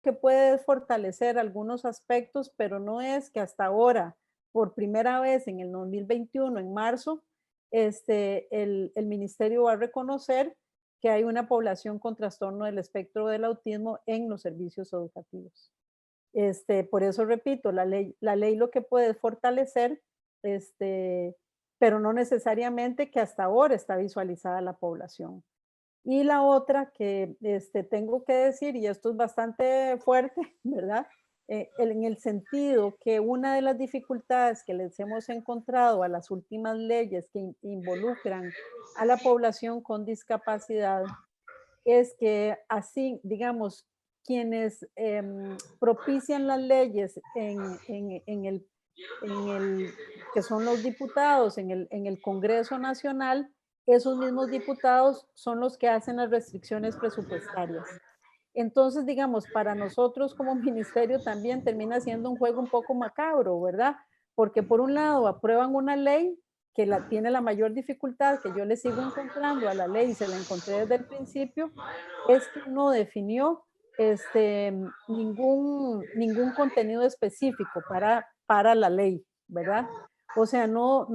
que puede fortalecer algunos aspectos, pero no es que hasta ahora, por primera vez en el 2021, en marzo, el ministerio va a reconocer que hay una población con trastorno del espectro del autismo en los servicios educativos. Por eso repito, la ley lo que puede es fortalecer, este, pero no necesariamente que hasta ahora está visualizada la población. Y la otra que tengo que decir, y esto es bastante fuerte, ¿verdad? En el sentido que una de las dificultades que les hemos encontrado a las últimas leyes que involucran a la población con discapacidad es que así, digamos, quienes propician las leyes en el que son los diputados en el Congreso Nacional, esos mismos diputados son los que hacen las restricciones presupuestarias. Entonces, digamos, para nosotros como ministerio también termina siendo un juego un poco macabro, ¿verdad? Porque por un lado aprueban una ley que tiene la mayor dificultad que yo le sigo encontrando a la ley y se la encontré desde el principio, es que no definió ningún contenido específico para la ley, ¿verdad? O sea, no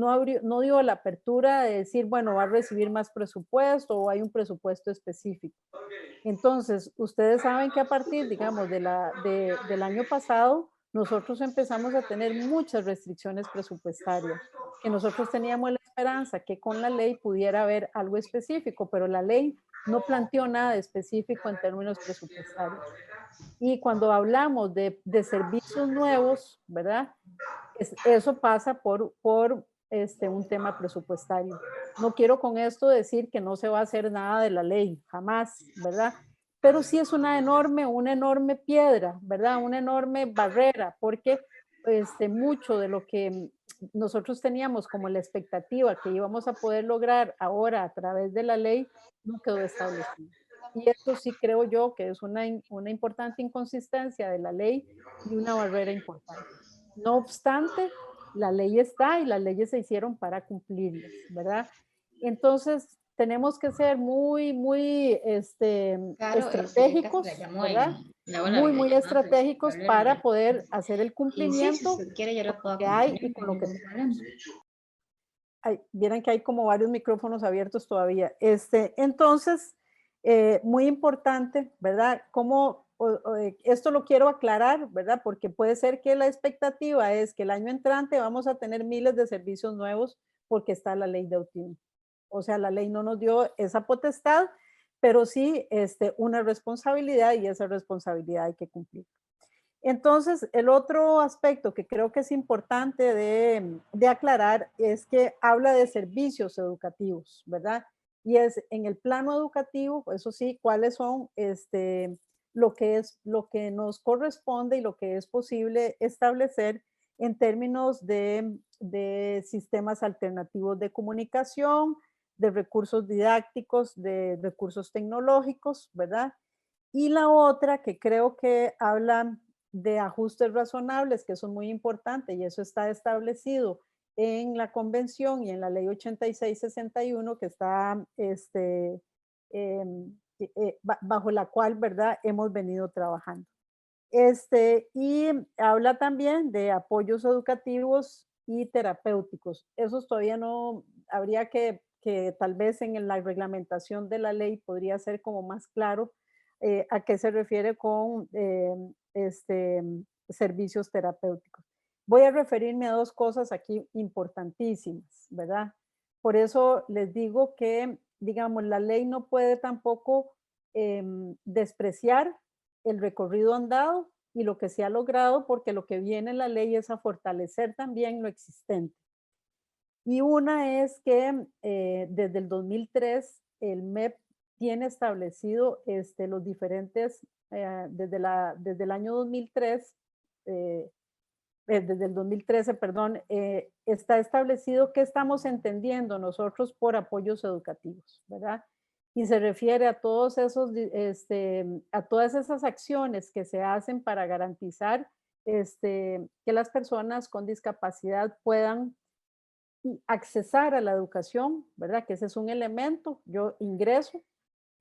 dio la apertura de decir, bueno, va a recibir más presupuesto o hay un presupuesto específico. Entonces, ustedes saben que a partir, digamos, del año pasado, nosotros empezamos a tener muchas restricciones presupuestarias, que nosotros teníamos la esperanza que con la ley pudiera haber algo específico, pero la ley no planteó nada específico en términos presupuestarios. Y cuando hablamos de servicios nuevos, ¿verdad? Eso pasa por un tema presupuestario. No quiero con esto decir que no se va a hacer nada de la ley, jamás, ¿verdad? Pero sí es una enorme piedra, ¿verdad? Una enorme barrera, porque mucho de lo que nosotros teníamos como la expectativa que íbamos a poder lograr ahora a través de la ley no quedó establecido. Y eso sí creo yo que es una importante inconsistencia de la ley y una barrera importante. No obstante, la ley está y las leyes se hicieron para cumplirlas, ¿verdad? Entonces, tenemos que ser muy, muy Claro, casi la estratégicos, llamo a ella. ¿verdad? Le hago la Muy, muy videollamada estratégicos principal en para el... poder hacer el Y sí, si cumplimiento usted quiere, yo con lo lo puedo que hay acompañar, y no hay con lo que ningún problema. tenemos. Vieran que hay como varios micrófonos abiertos todavía. Entonces, muy importante, ¿verdad? Esto lo quiero aclarar, ¿verdad? Porque puede ser que la expectativa es que el año entrante vamos a tener miles de servicios nuevos porque está la ley de autismo. O sea, la ley no nos dio esa potestad, pero sí una responsabilidad y esa responsabilidad hay que cumplir. Entonces, el otro aspecto que creo que es importante de aclarar es que habla de servicios educativos, ¿verdad? Y es en el plano educativo, eso sí, cuáles son lo que nos corresponde y lo que es posible establecer en términos de sistemas alternativos de comunicación, de recursos didácticos, de recursos tecnológicos, ¿verdad? Y la otra que creo que habla de ajustes razonables, que eso es muy importante y eso está establecido en la convención y en la ley 8661 que está bajo la cual, ¿verdad? Hemos venido trabajando. Y habla también de apoyos educativos y terapéuticos. Esos todavía no, habría que tal vez en la reglamentación de la ley podría ser como más claro a qué se refiere con servicios terapéuticos. Voy a referirme a dos cosas aquí importantísimas, ¿verdad? Por eso les digo que, digamos, la ley no puede tampoco despreciar el recorrido andado y lo que se ha logrado, porque lo que viene en la ley es a fortalecer también lo existente. Y una es que desde el 2003 el MEP tiene establecido los diferentes, desde el año 2003, desde el 2013, perdón, está establecido qué estamos entendiendo nosotros por apoyos educativos, ¿verdad? Y se refiere a todos a todas esas acciones que se hacen para garantizar que las personas con discapacidad puedan accesar a la educación, ¿verdad? Que ese es un elemento. Yo ingreso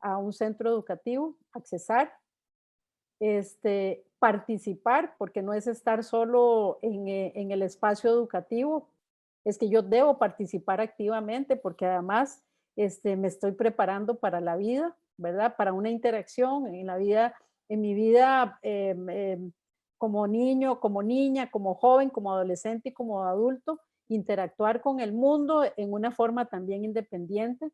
a un centro educativo, accesar, participar, porque no es estar solo en el espacio educativo, es que yo debo participar activamente porque además me estoy preparando para la vida, ¿verdad? Para una interacción en la vida, en mi vida como niño, como niña, como joven, como adolescente y como adulto, interactuar con el mundo en una forma también independiente.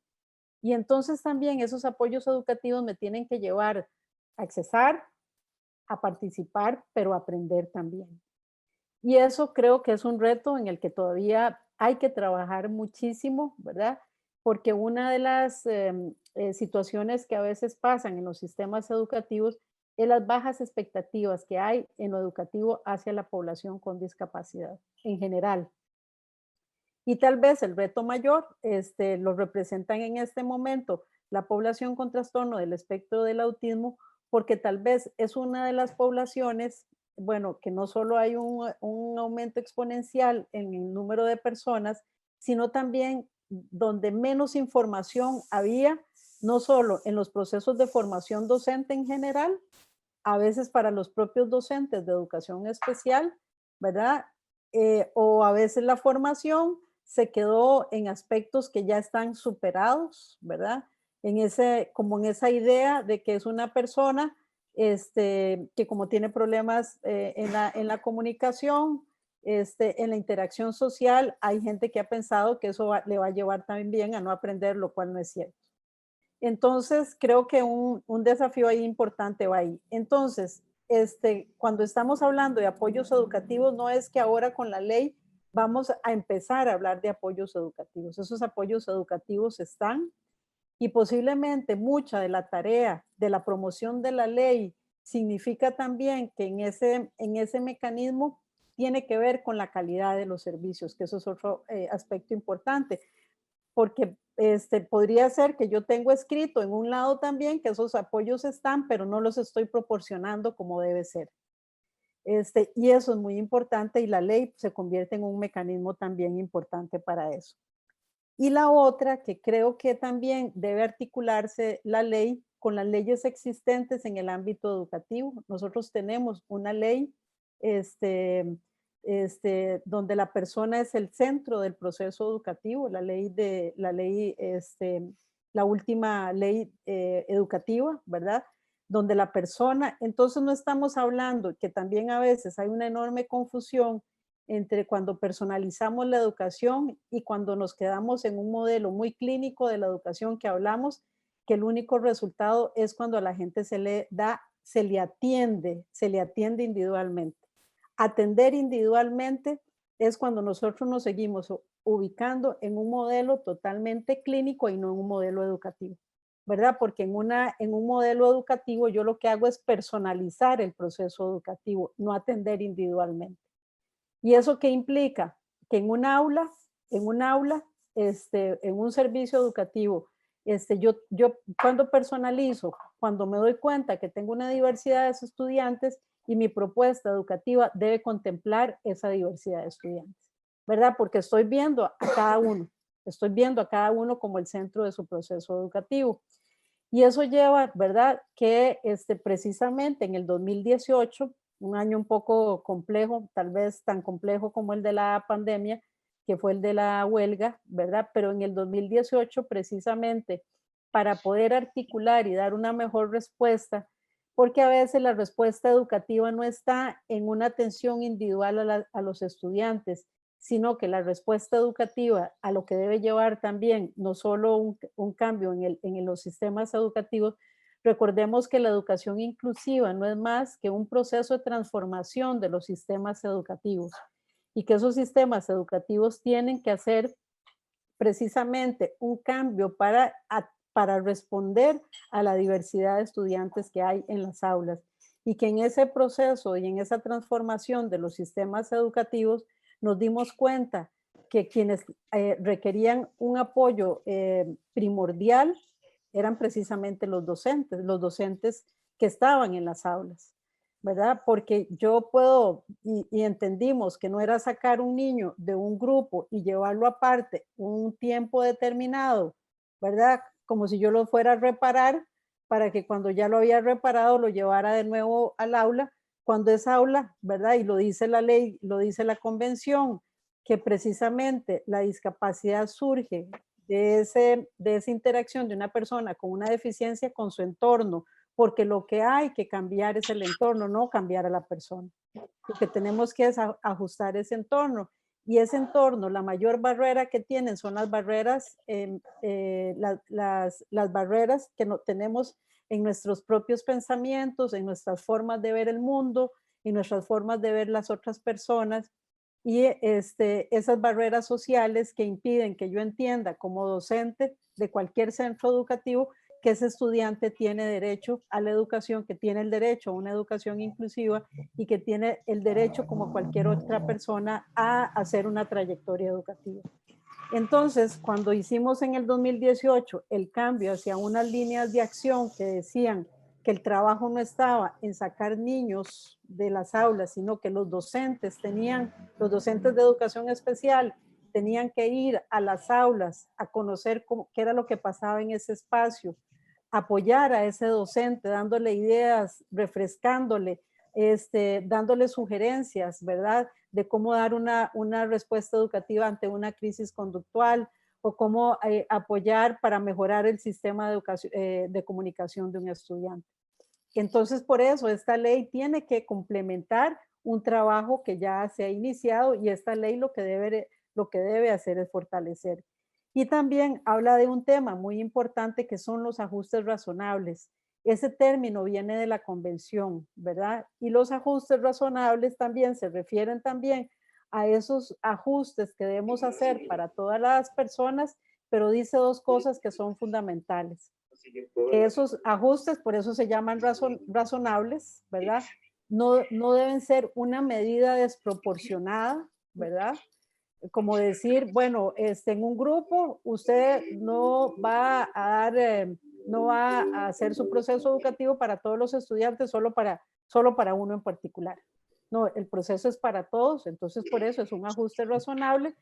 Y entonces también esos apoyos educativos me tienen que llevar a accesar, a participar, pero a aprender también. Y eso creo que es un reto en el que todavía hay que trabajar muchísimo, ¿verdad? Porque una de las situaciones que a veces pasan en los sistemas educativos es las bajas expectativas que hay en lo educativo hacia la población con discapacidad en general. Y tal vez el reto mayor lo representan en este momento la población con trastorno del espectro del autismo, porque tal vez es una de las poblaciones, bueno, que no solo hay un aumento exponencial en el número de personas, sino también donde menos información había, no solo en los procesos de formación docente en general, a veces para los propios docentes de educación especial, ¿verdad? O a veces la formación se quedó en aspectos que ya están superados, ¿verdad? Como en esa idea de que es una persona que como tiene problemas en la comunicación, en la interacción social, hay gente que ha pensado que eso le va a llevar también a no aprender, lo cual no es cierto. Entonces, creo que un desafío ahí importante va ahí. Entonces, cuando estamos hablando de apoyos educativos, no es que ahora con la ley vamos a empezar a hablar de apoyos educativos. Esos apoyos educativos están y posiblemente mucha de la tarea de la promoción de la ley significa también que en ese mecanismo tiene que ver con la calidad de los servicios, que eso es otro aspecto importante porque podría ser que yo tengo escrito en un lado también que esos apoyos están, pero no los estoy proporcionando como debe ser. Y eso es muy importante y la ley se convierte en un mecanismo también importante para eso. Y la otra, que creo que también debe articularse la ley con las leyes existentes en el ámbito educativo. Nosotros tenemos una ley donde la persona es el centro del proceso educativo, la última ley educativa, ¿verdad? Donde la persona, entonces no estamos hablando, que también a veces hay una enorme confusión entre cuando personalizamos la educación y cuando nos quedamos en un modelo muy clínico de la educación que hablamos, que el único resultado es cuando a la gente se le atiende individualmente. Atender individualmente es cuando nosotros nos seguimos ubicando en un modelo totalmente clínico y no en un modelo educativo, ¿verdad? Porque en un modelo educativo yo lo que hago es personalizar el proceso educativo, no atender individualmente. ¿Y eso qué implica? Que en un aula, en un servicio educativo, yo cuando personalizo, cuando me doy cuenta que tengo una diversidad de estudiantes y mi propuesta educativa debe contemplar esa diversidad de estudiantes, ¿verdad? Porque estoy viendo a cada uno como el centro de su proceso educativo. Y eso lleva, ¿verdad? Que precisamente en el 2018, un año un poco complejo, tal vez tan complejo como el de la pandemia, que fue el de la huelga, ¿verdad? Pero en el 2018, precisamente, para poder articular y dar una mejor respuesta, porque a veces la respuesta educativa no está en una atención individual a los estudiantes, sino que la respuesta educativa a lo que debe llevar también, no solo un cambio en los sistemas educativos, recordemos que la educación inclusiva no es más que un proceso de transformación de los sistemas educativos y que esos sistemas educativos tienen que hacer precisamente un cambio para responder a la diversidad de estudiantes que hay en las aulas y que en ese proceso y en esa transformación de los sistemas educativos nos dimos cuenta que quienes requerían un apoyo primordial eran precisamente los docentes que estaban en las aulas, ¿verdad? Porque yo puedo, y entendimos que no era sacar un niño de un grupo y llevarlo aparte un tiempo determinado, ¿verdad? Como si yo lo fuera a reparar, para que cuando ya lo había reparado lo llevara de nuevo al aula, cuando es aula, ¿verdad? Y lo dice la ley, lo dice la convención, que precisamente la discapacidad surge de esa interacción de una persona con una deficiencia con su entorno, porque lo que hay que cambiar es el entorno, no cambiar a la persona. Lo que tenemos que es ajustar ese entorno. Y ese entorno, la mayor barrera que tienen son las barreras, las barreras que no, tenemos en nuestros propios pensamientos, en nuestras formas de ver el mundo, en nuestras formas de ver las otras personas y esas barreras sociales que impiden que yo entienda como docente de cualquier centro educativo que ese estudiante tiene derecho a la educación, que tiene el derecho a una educación inclusiva y que tiene el derecho como cualquier otra persona a hacer una trayectoria educativa. Entonces, cuando hicimos en el 2018 el cambio hacia unas líneas de acción que decían que el trabajo no estaba en sacar niños de las aulas, sino que los docentes de educación especial tenían que ir a las aulas a conocer qué era lo que pasaba en ese espacio, apoyar a ese docente, dándole ideas, refrescándole, dándole sugerencias, ¿verdad? De cómo dar una respuesta educativa ante una crisis conductual o cómo apoyar para mejorar el sistema de, de comunicación de un estudiante. Entonces, por eso esta ley tiene que complementar un trabajo que ya se ha iniciado y esta ley lo que debe hacer es fortalecer. Y también habla de un tema muy importante que son los ajustes razonables. Ese término viene de la convención, ¿verdad? Y los ajustes razonables también se refieren también a esos ajustes que debemos hacer para todas las personas, pero dice dos cosas que son fundamentales. Que esos ajustes, por eso se llaman razonables, ¿verdad? No deben ser una medida desproporcionada, ¿verdad? Como decir, bueno, en un grupo usted no va a dar, no va a hacer su proceso educativo para todos los estudiantes, solo para uno en particular. No, el proceso es para todos, entonces por eso es un ajuste razonable.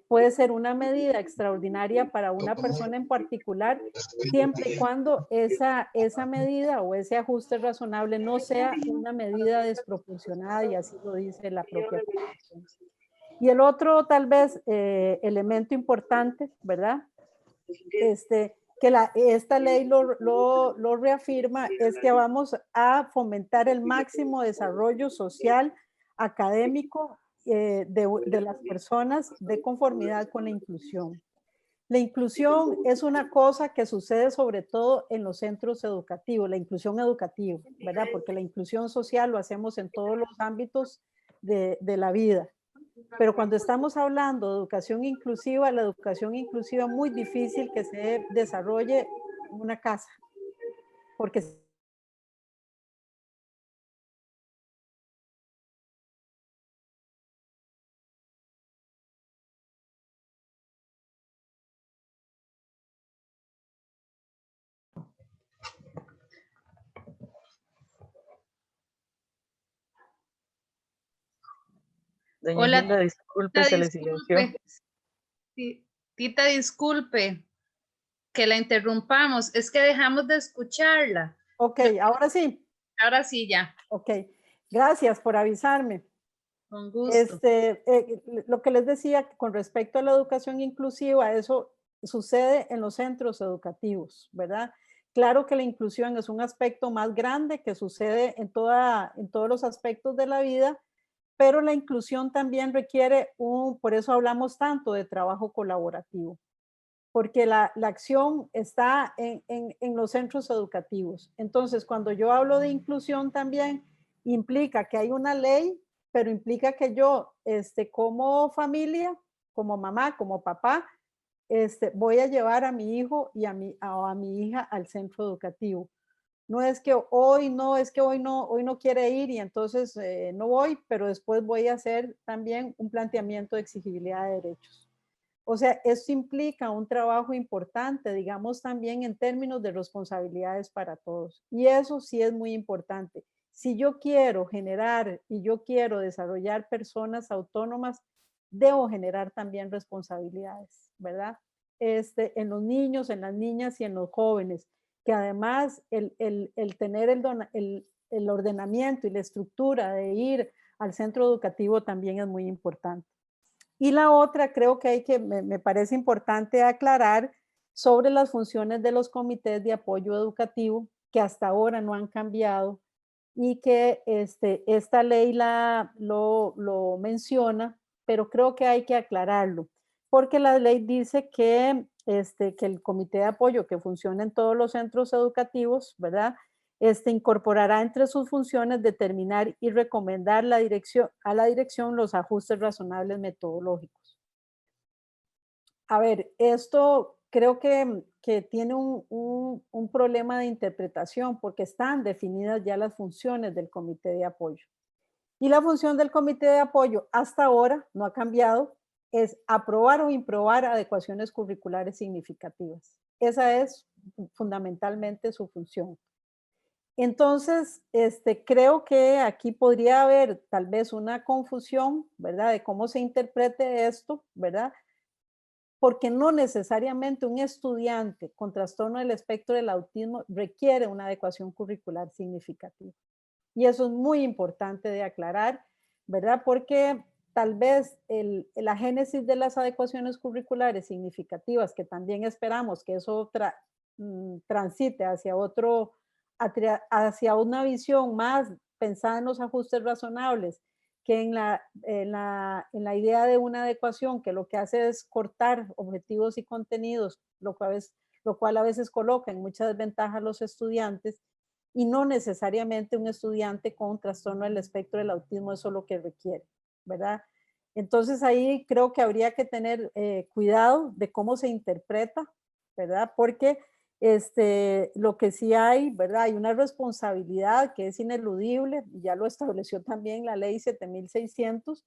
Puede ser una medida extraordinaria para una persona en particular, siempre y cuando esa medida o ese ajuste razonable no sea una medida desproporcionada, y así lo dice la propia Constitución. Y el otro, tal vez, elemento importante, ¿verdad? Que esta ley lo reafirma, es que vamos a fomentar el máximo desarrollo social, académico de las personas de conformidad con la inclusión. La inclusión es una cosa que sucede sobre todo en los centros educativos, la inclusión educativa, ¿verdad? Porque la inclusión social lo hacemos en todos los ámbitos de la vida. Pero cuando estamos hablando de educación inclusiva, la educación inclusiva es muy difícil que se desarrolle en una casa, porque Doña Hola, Gilda, disculpe, tita, se le silenció. disculpe. Tita, disculpe que la interrumpamos. Es que dejamos de escucharla. Ok, ahora sí. Ahora sí, ya. Ok, gracias por avisarme. Con gusto. Lo que les decía con respecto a la educación inclusiva, eso sucede en los centros educativos, ¿verdad? Claro que la inclusión es un aspecto más grande que sucede en todos los aspectos de la vida, pero la inclusión también requiere por eso hablamos tanto de trabajo colaborativo, porque la acción está en los centros educativos. Entonces, cuando yo hablo de inclusión también implica que hay una ley, pero implica que yo, como familia, como mamá, como papá, voy a llevar a mi hijo y a mi hija al centro educativo. No es que hoy no quiere ir y entonces no voy, pero después voy a hacer también un planteamiento de exigibilidad de derechos. O sea, esto implica un trabajo importante, digamos, también en términos de responsabilidades para todos. Y eso sí es muy importante. Si yo quiero generar y yo quiero desarrollar personas autónomas, debo generar también responsabilidades, ¿verdad? En los niños, en las niñas y en los jóvenes. que además el tener el ordenamiento y la estructura de ir al centro educativo también es muy importante. Y la otra, creo que me parece importante aclarar sobre las funciones de los comités de apoyo educativo, que hasta ahora no han cambiado y que esta ley lo menciona, pero creo que hay que aclararlo, porque la ley dice que el comité de apoyo que funciona en todos los centros educativos, ¿verdad? Incorporará entre sus funciones determinar y recomendar a la dirección los ajustes razonables metodológicos. A ver, esto creo que tiene un problema de interpretación porque están definidas ya las funciones del comité de apoyo. Y la función del comité de apoyo hasta ahora no ha cambiado, es aprobar o improbar adecuaciones curriculares significativas. Esa es fundamentalmente su función. Entonces, creo que aquí podría haber tal vez una confusión, ¿verdad? De cómo se interprete esto, ¿verdad? Porque no necesariamente un estudiante con trastorno del espectro del autismo requiere una adecuación curricular significativa. Y eso es muy importante de aclarar, ¿verdad? Porque tal vez la génesis de las adecuaciones curriculares significativas, que también esperamos que eso transite hacia hacia una visión más pensada en los ajustes razonables, que en la idea de una adecuación, que lo que hace es cortar objetivos y contenidos, lo cual a veces coloca en mucha desventaja a los estudiantes, y no necesariamente un estudiante con trastorno del espectro del autismo eso es lo que requiere, ¿verdad? Entonces ahí creo que habría que tener cuidado de cómo se interpreta, ¿verdad? Porque lo que sí hay, ¿verdad? Hay una responsabilidad que es ineludible, ya lo estableció también la ley 7600,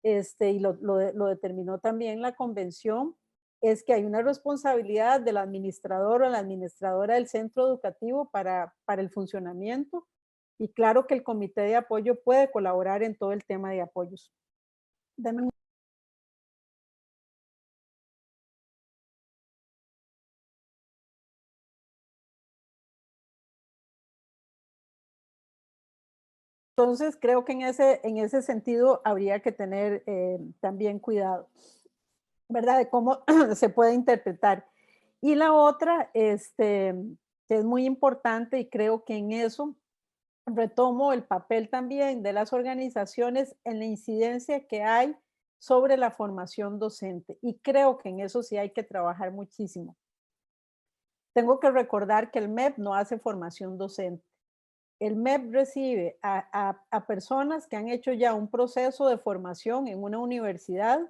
y lo determinó también la convención, es que hay una responsabilidad del administrador o la administradora del centro educativo para el funcionamiento, y claro que el comité de apoyo puede colaborar en todo el tema de apoyos. Dame un... Entonces, creo que en ese sentido habría que tener también cuidado, ¿verdad? De cómo se puede interpretar. Y la otra, que es muy importante y creo que en eso retomo el papel también de las organizaciones en la incidencia que hay sobre la formación docente. Y creo que en eso sí hay que trabajar muchísimo. Tengo que recordar que el MEP no hace formación docente. El MEP recibe a personas que han hecho ya un proceso de formación en una universidad.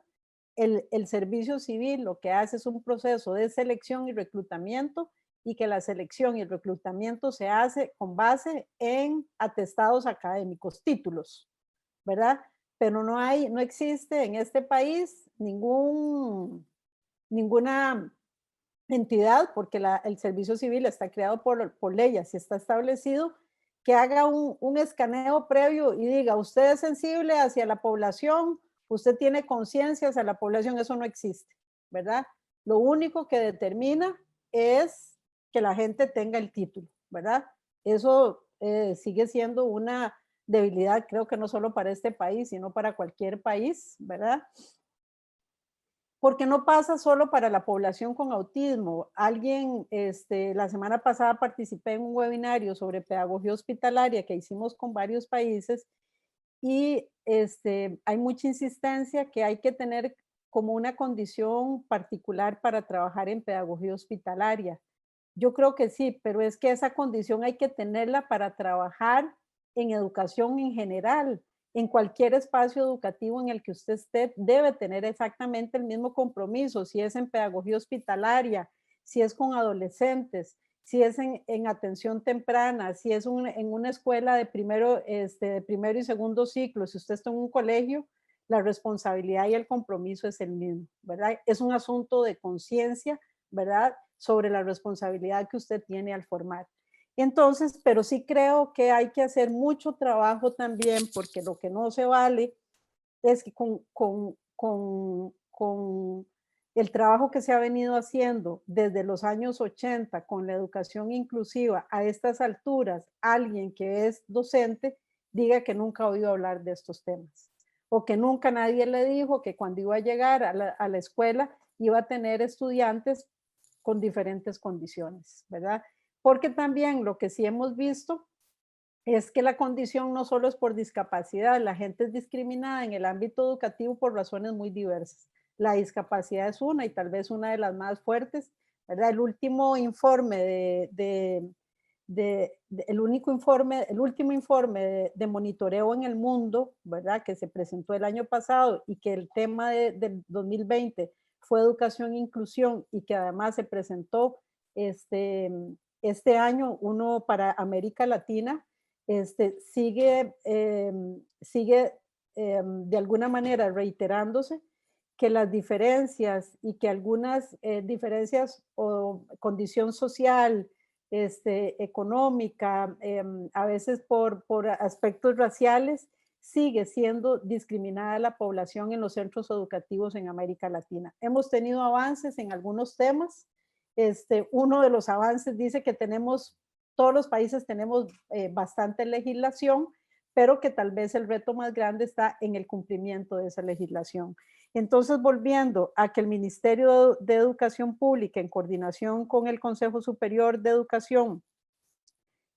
El servicio civil lo que hace es un proceso de selección y reclutamiento, y que la selección y el reclutamiento se hace con base en atestados académicos, títulos, ¿verdad? Pero no existe en este país ninguna entidad, porque el servicio civil está creado por ley, así está establecido, que haga un escaneo previo y diga, usted es sensible hacia la población, usted tiene conciencia hacia la población, eso no existe, ¿verdad? Lo único que determina es que la gente tenga el título, ¿verdad? Eso sigue siendo una debilidad, creo que no solo para este país, sino para cualquier país, ¿verdad? Porque no pasa solo para la población con autismo. La semana pasada participé en un webinario sobre pedagogía hospitalaria que hicimos con varios países, y hay mucha insistencia que hay que tener como una condición particular para trabajar en pedagogía hospitalaria. Yo creo que sí, pero es que esa condición hay que tenerla para trabajar en educación en general. En cualquier espacio educativo en el que usted esté, debe tener exactamente el mismo compromiso, si es en pedagogía hospitalaria, si es con adolescentes, si es en atención temprana, si es en una escuela de primero y segundo ciclo, si usted está en un colegio, la responsabilidad y el compromiso es el mismo, ¿verdad? Es un asunto de conciencia, ¿verdad? Sobre la responsabilidad que usted tiene al formar. Entonces, pero sí creo que hay que hacer mucho trabajo también, porque lo que no se vale es que con el trabajo que se ha venido haciendo desde los años 80 con la educación inclusiva a estas alturas, alguien que es docente diga que nunca ha oído hablar de estos temas o que nunca nadie le dijo que cuando iba a llegar a la escuela iba a tener estudiantes con diferentes condiciones, ¿verdad? Porque también lo que sí hemos visto es que la condición no solo es por discapacidad, la gente es discriminada en el ámbito educativo por razones muy diversas. La discapacidad es una y tal vez una de las más fuertes, ¿verdad? El último informe el último informe de monitoreo en el mundo, ¿verdad? Que se presentó el año pasado y que el tema del 2020 fue educación e inclusión y que además se presentó este año uno para América Latina, sigue de alguna manera reiterándose que las diferencias y que algunas diferencias o condición social, económica, a veces por aspectos raciales, sigue siendo discriminada la población en los centros educativos en América Latina. Hemos tenido avances en algunos temas. Uno de los avances dice que todos los países tenemos bastante legislación, pero que tal vez el reto más grande está en el cumplimiento de esa legislación. Entonces, volviendo a que el Ministerio de Educación Pública, en coordinación con el Consejo Superior de Educación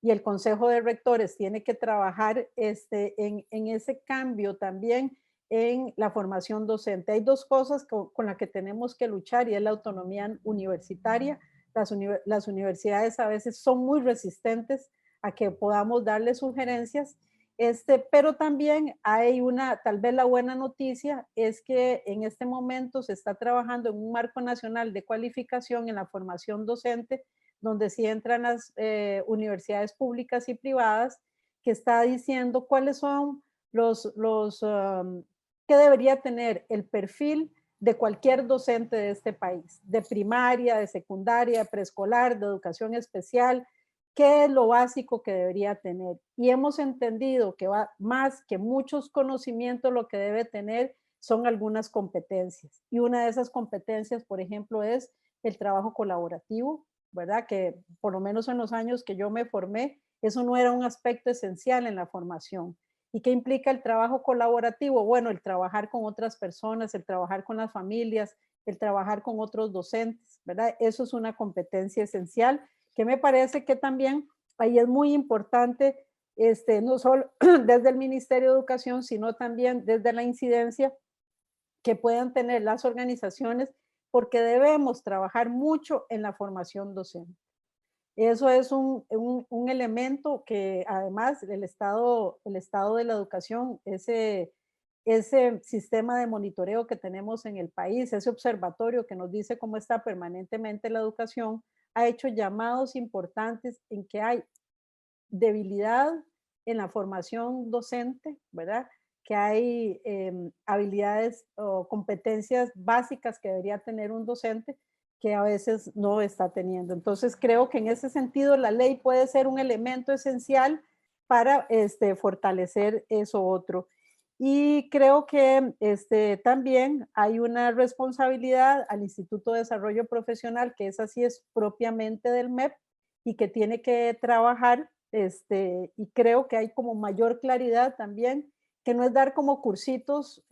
y el Consejo de Rectores, tiene que trabajar en ese cambio también en la formación docente. Hay dos cosas con las que tenemos que luchar y es la autonomía universitaria. Las universidades a veces son muy resistentes a que podamos darle sugerencias, pero también hay tal vez la buena noticia es que en este momento se está trabajando en un marco nacional de cualificación en la formación docente, donde sí entran las universidades públicas y privadas, que está diciendo cuáles son que debería tener el perfil de cualquier docente de este país, de primaria, de secundaria, de preescolar, de educación especial, qué es lo básico que debería tener. Y hemos entendido que va más que muchos conocimientos, lo que debe tener son algunas competencias. Y una de esas competencias, por ejemplo, es el trabajo colaborativo, ¿verdad? Que por lo menos en los años que yo me formé, eso no era un aspecto esencial en la formación. ¿Y qué implica el trabajo colaborativo? Bueno, el trabajar con otras personas, el trabajar con las familias, el trabajar con otros docentes, ¿verdad? Eso es una competencia esencial que me parece que también ahí es muy importante, no solo desde el Ministerio de Educación, sino también desde la incidencia que puedan tener las organizaciones, porque debemos trabajar mucho en la formación docente. Eso es un elemento que además el estado de la educación, ese sistema de monitoreo que tenemos en el país, ese observatorio que nos dice cómo está permanentemente la educación, ha hecho llamados importantes en que hay debilidad en la formación docente, ¿verdad? Que hay habilidades o competencias básicas que debería tener un docente que a veces no está teniendo. Entonces creo que en ese sentido la ley puede ser un elemento esencial para fortalecer eso otro. Y creo que también hay una responsabilidad al Instituto de Desarrollo Profesional, que esa sí es propiamente del MEP y que tiene que trabajar, y creo que hay como mayor claridad también, que no es dar como cursitos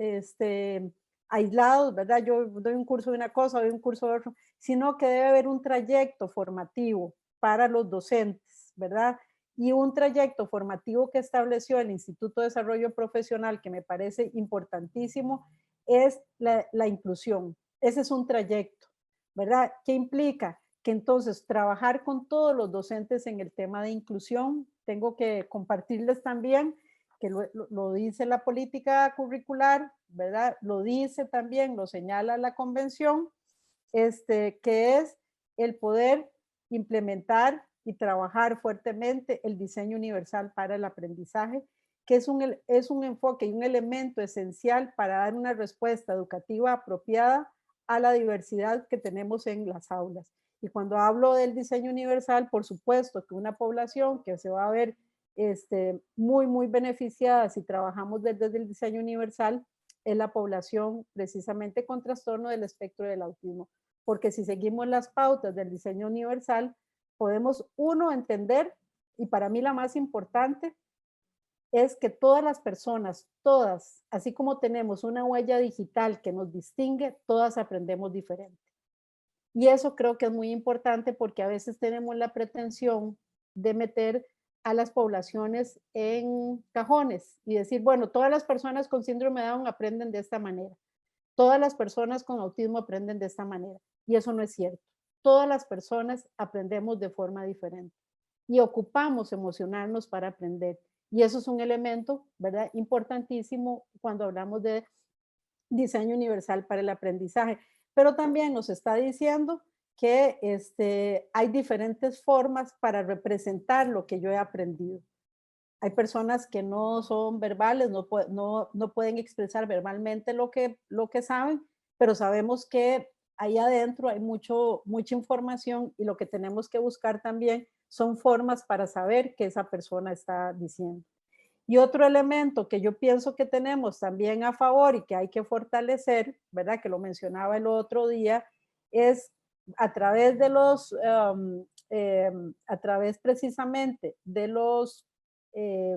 aislados, ¿verdad? Yo doy un curso de una cosa, doy un curso de otro, sino que debe haber un trayecto formativo para los docentes, ¿verdad? Y un trayecto formativo que estableció el Instituto de Desarrollo Profesional, que me parece importantísimo, es la inclusión. Ese es un trayecto, ¿verdad? ¿Qué implica? Que entonces trabajar con todos los docentes en el tema de inclusión, tengo que compartirles también que lo dice la política curricular, ¿verdad? Lo dice también, lo señala la convención, que es el poder implementar y trabajar fuertemente el diseño universal para el aprendizaje, que es un enfoque y un elemento esencial para dar una respuesta educativa apropiada a la diversidad que tenemos en las aulas. Y cuando hablo del diseño universal, por supuesto que una población que se va a ver muy beneficiada si trabajamos desde el diseño universal es la población precisamente con trastorno del espectro del autismo. Porque si seguimos las pautas del diseño universal, podemos, uno, entender, y para mí la más importante, es que todas las personas, todas, así como tenemos una huella digital que nos distingue, todas aprendemos diferente. Y eso creo que es muy importante porque a veces tenemos la pretensión de meter a las poblaciones en cajones y decir, bueno, todas las personas con síndrome de Down aprenden de esta manera, todas las personas con autismo aprenden de esta manera. Y eso no es cierto. Todas las personas aprendemos de forma diferente y ocupamos emocionarnos para aprender. Y eso es un elemento, ¿verdad?, importantísimo cuando hablamos de diseño universal para el aprendizaje. Pero también nos está diciendo que hay diferentes formas para representar lo que yo he aprendido. Hay personas que no son verbales, no pueden expresar verbalmente lo que saben, pero sabemos que ahí adentro hay mucha información y lo que tenemos que buscar también son formas para saber qué esa persona está diciendo. Y otro elemento que yo pienso que tenemos también a favor y que hay que fortalecer, ¿verdad? Que lo mencionaba el otro día, es a través de a través precisamente de los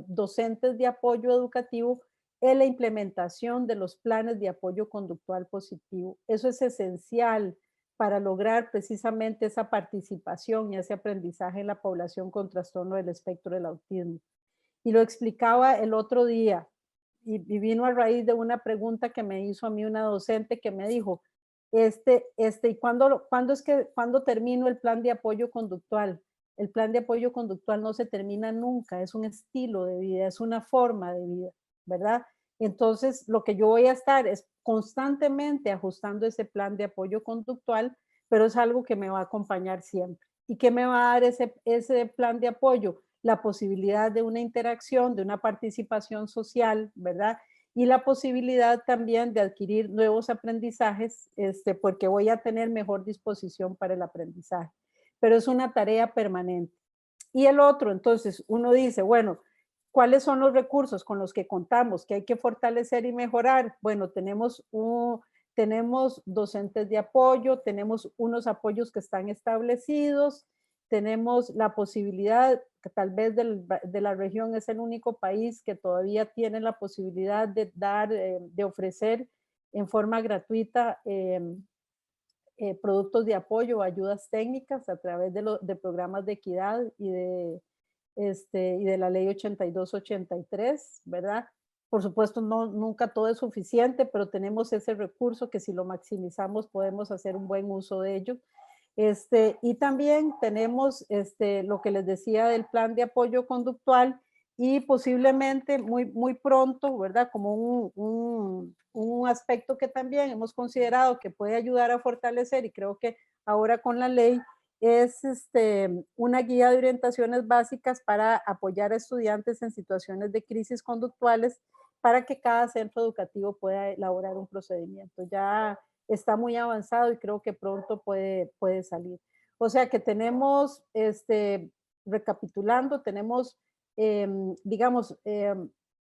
docentes de apoyo educativo, en la implementación de los planes de apoyo conductual positivo. Eso es esencial para lograr precisamente esa participación y ese aprendizaje en la población con trastorno del espectro del autismo. Y lo explicaba el otro día y vino a raíz de una pregunta que me hizo a mí una docente que me dijo, ¿y cuándo termino el plan de apoyo conductual? El plan de apoyo conductual no se termina nunca, es un estilo de vida, es una forma de vida, ¿verdad? Entonces, lo que yo voy a estar es constantemente ajustando ese plan de apoyo conductual, pero es algo que me va a acompañar siempre. ¿Y qué me va a dar ese plan de apoyo? La posibilidad de una interacción, de una participación social, ¿verdad? Y la posibilidad también de adquirir nuevos aprendizajes, porque voy a tener mejor disposición para el aprendizaje. Pero es una tarea permanente. Y el otro, entonces, uno dice, bueno, ¿cuáles son los recursos con los que contamos, que hay que fortalecer y mejorar? Bueno, tenemos docentes de apoyo, tenemos unos apoyos que están establecidos, tenemos la posibilidad, que tal vez de la región es el único país que todavía tiene la posibilidad de de ofrecer en forma gratuita productos de apoyo o ayudas técnicas a través de programas de equidad y de la ley 8283, ¿verdad? Por supuesto, nunca todo es suficiente, pero tenemos ese recurso que si lo maximizamos podemos hacer un buen uso de ello. Y también tenemos lo que les decía del plan de apoyo conductual y posiblemente muy pronto, ¿verdad? Como un aspecto que también hemos considerado que puede ayudar a fortalecer y creo que ahora con la ley es una guía de orientaciones básicas para apoyar a estudiantes en situaciones de crisis conductuales para que cada centro educativo pueda elaborar un procedimiento. Ya está muy avanzado y creo que pronto puede salir. O sea que tenemos, recapitulando, tenemos, digamos,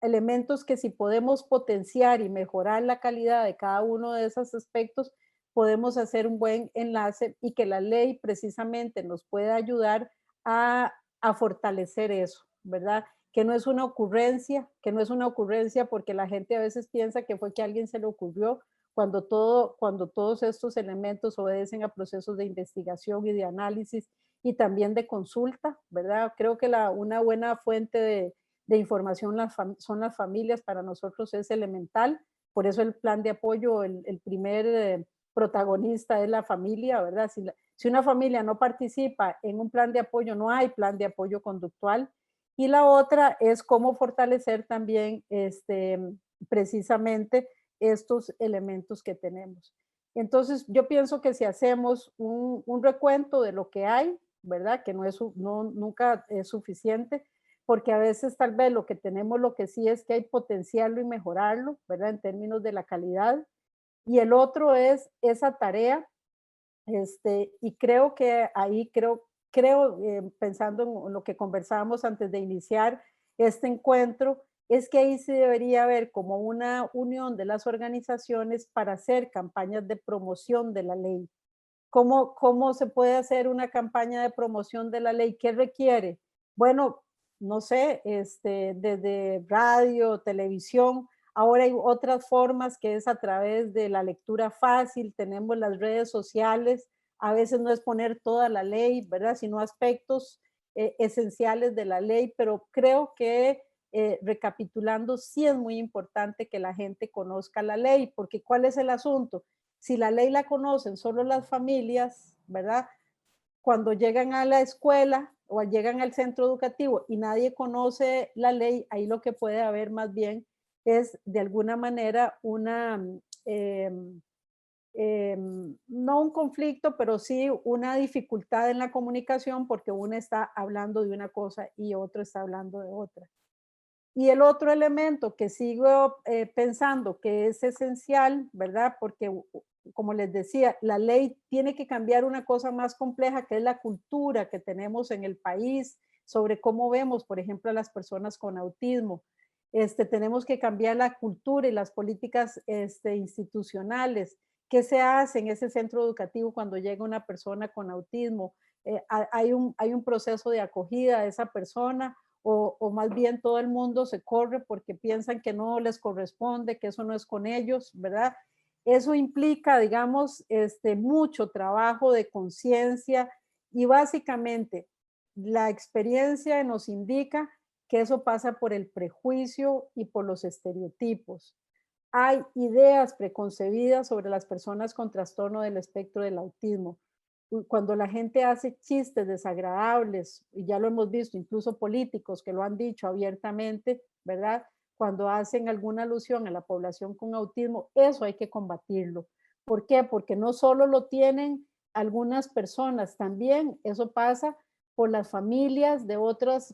elementos que si podemos potenciar y mejorar la calidad de cada uno de esos aspectos, podemos hacer un buen enlace y que la ley precisamente nos pueda ayudar a fortalecer eso, ¿verdad? Que no es una ocurrencia, porque la gente a veces piensa que fue que a alguien se le ocurrió, cuando todos estos elementos obedecen a procesos de investigación y de análisis y también de consulta, ¿verdad? Creo que una buena fuente de información son las familias, para nosotros es elemental, por eso el plan de apoyo, el primer protagonista es la familia, ¿verdad? Si una familia no participa en un plan de apoyo, no hay plan de apoyo conductual. Y la otra es cómo fortalecer también precisamente estos elementos que tenemos. Entonces, yo pienso que si hacemos un recuento de lo que hay, ¿verdad? Que nunca es suficiente, porque a veces tal vez lo que tenemos, lo que sí es que hay potenciarlo y mejorarlo, ¿verdad? En términos de la calidad. Y el otro es esa tarea, y creo que ahí, pensando en lo que conversábamos antes de iniciar este encuentro, es que ahí sí debería haber como una unión de las organizaciones para hacer campañas de promoción de la ley. ¿Cómo se puede hacer una campaña de promoción de la ley? ¿Qué requiere? Bueno, no sé, desde radio, televisión. Ahora hay otras formas que es a través de la lectura fácil, tenemos las redes sociales, a veces no es poner toda la ley, ¿verdad? Sino aspectos esenciales de la ley, pero creo que recapitulando, sí es muy importante que la gente conozca la ley, porque ¿cuál es el asunto? Si la ley la conocen solo las familias, ¿verdad? Cuando llegan a la escuela o llegan al centro educativo y nadie conoce la ley, ahí lo que puede haber más bien es de alguna manera una, no un conflicto, pero sí una dificultad en la comunicación porque uno está hablando de una cosa y otro está hablando de otra. Y el otro elemento que sigo pensando que es esencial, ¿verdad? Porque, como les decía, la ley tiene que cambiar una cosa más compleja que es la cultura que tenemos en el país sobre cómo vemos, por ejemplo, a las personas con autismo. Tenemos que cambiar la cultura y las políticas institucionales. ¿Qué se hace en ese centro educativo cuando llega una persona con autismo? Hay un proceso de acogida a esa persona o más bien todo el mundo se corre porque piensan que no les corresponde, que eso no es con ellos, ¿verdad? Eso implica, digamos, mucho trabajo de conciencia y básicamente la experiencia nos indica que eso pasa por el prejuicio y por los estereotipos. Hay ideas preconcebidas sobre las personas con trastorno del espectro del autismo. Cuando la gente hace chistes desagradables, y ya lo hemos visto, incluso políticos que lo han dicho abiertamente, ¿verdad? Cuando hacen alguna alusión a la población con autismo, eso hay que combatirlo. ¿Por qué? Porque no solo lo tienen algunas personas, también eso pasa por las familias de otros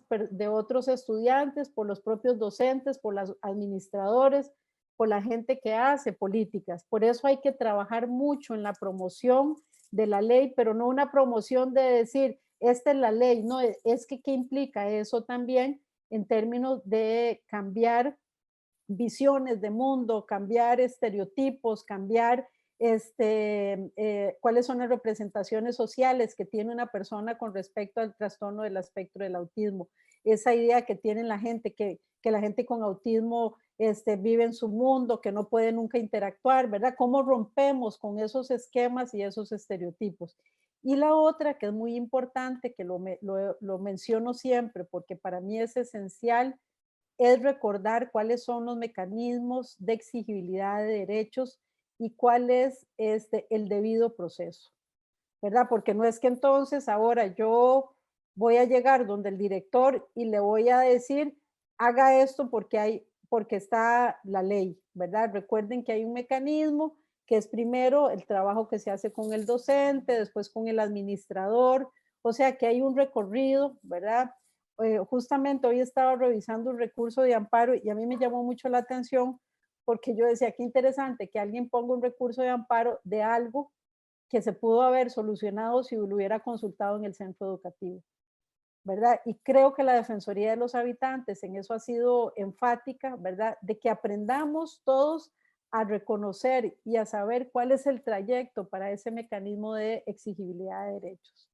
estudiantes, por los propios docentes, por los administradores, por la gente que hace políticas. Por eso hay que trabajar mucho en la promoción de la ley, pero no una promoción de decir, esta es la ley, no, es que ¿qué implica eso también en términos de cambiar visiones de mundo, cambiar estereotipos, cambiar cuáles son las representaciones sociales que tiene una persona con respecto al trastorno del espectro del autismo. Esa idea que tiene la gente, que la gente con autismo vive en su mundo, que no puede nunca interactuar, ¿verdad? ¿Cómo rompemos con esos esquemas y esos estereotipos? Y la otra, que es muy importante, que lo menciono siempre porque para mí es esencial, es recordar cuáles son los mecanismos de exigibilidad de derechos y cuál es el debido proceso, ¿verdad? Porque no es que entonces ahora yo voy a llegar donde el director y le voy a decir, haga esto porque está la ley, ¿verdad? Recuerden que hay un mecanismo que es primero el trabajo que se hace con el docente, después con el administrador, o sea que hay un recorrido, ¿verdad? Justamente hoy estaba revisando un recurso de amparo y a mí me llamó mucho la atención porque yo decía, qué interesante que alguien ponga un recurso de amparo de algo que se pudo haber solucionado si lo hubiera consultado en el centro educativo, ¿verdad? Y creo que la Defensoría de los Habitantes en eso ha sido enfática, ¿verdad? De que aprendamos todos a reconocer y a saber cuál es el trayecto para ese mecanismo de exigibilidad de derechos.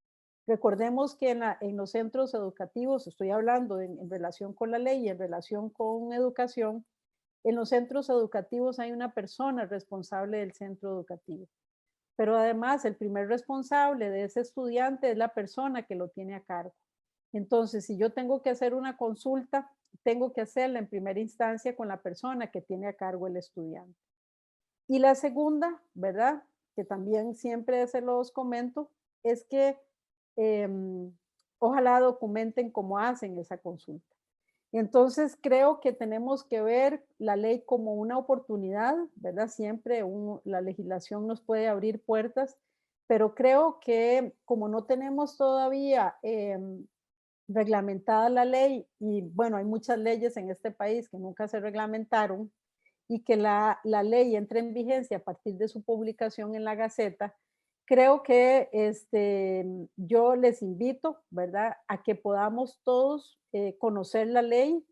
Recordemos que en los centros educativos, estoy hablando en relación con la ley y en relación con educación, en los centros educativos hay una persona responsable del centro educativo. Pero además el primer responsable de ese estudiante es la persona que lo tiene a cargo. Entonces, si yo tengo que hacer una consulta, tengo que hacerla en primera instancia con la persona que tiene a cargo el estudiante. Y la segunda, ¿verdad? Que también siempre se los comento, es que ojalá documenten cómo hacen esa consulta. Entonces, creo que tenemos que ver la ley como una oportunidad, ¿verdad? Siempre la legislación nos puede abrir puertas, pero creo que como no tenemos todavía reglamentada la ley, y bueno, hay muchas leyes en este país que nunca se reglamentaron, y que la ley entre en vigencia a partir de su publicación en la Gaceta, creo que yo les invito, ¿verdad?, a que podamos todos conocer la ley,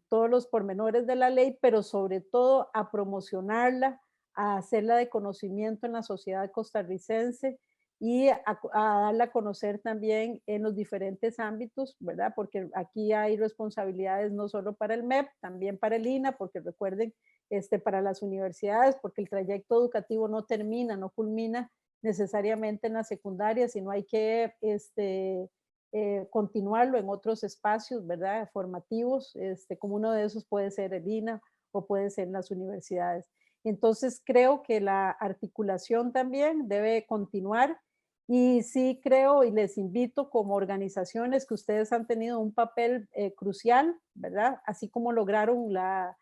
todos los pormenores de la ley, pero sobre todo a promocionarla, a hacerla de conocimiento en la sociedad costarricense y a darla a conocer también en los diferentes ámbitos, ¿verdad? Porque aquí hay responsabilidades no solo para el MEP, también para el INA, porque recuerden, para las universidades, porque el trayecto educativo no termina, no culmina necesariamente en la secundaria, sino hay que continuarlo en otros espacios, ¿verdad? Formativos, como uno de esos puede ser el INA o puede ser en las universidades. Entonces creo que la articulación también debe continuar y sí creo y les invito como organizaciones que ustedes han tenido un papel crucial, ¿verdad? Así como lograron la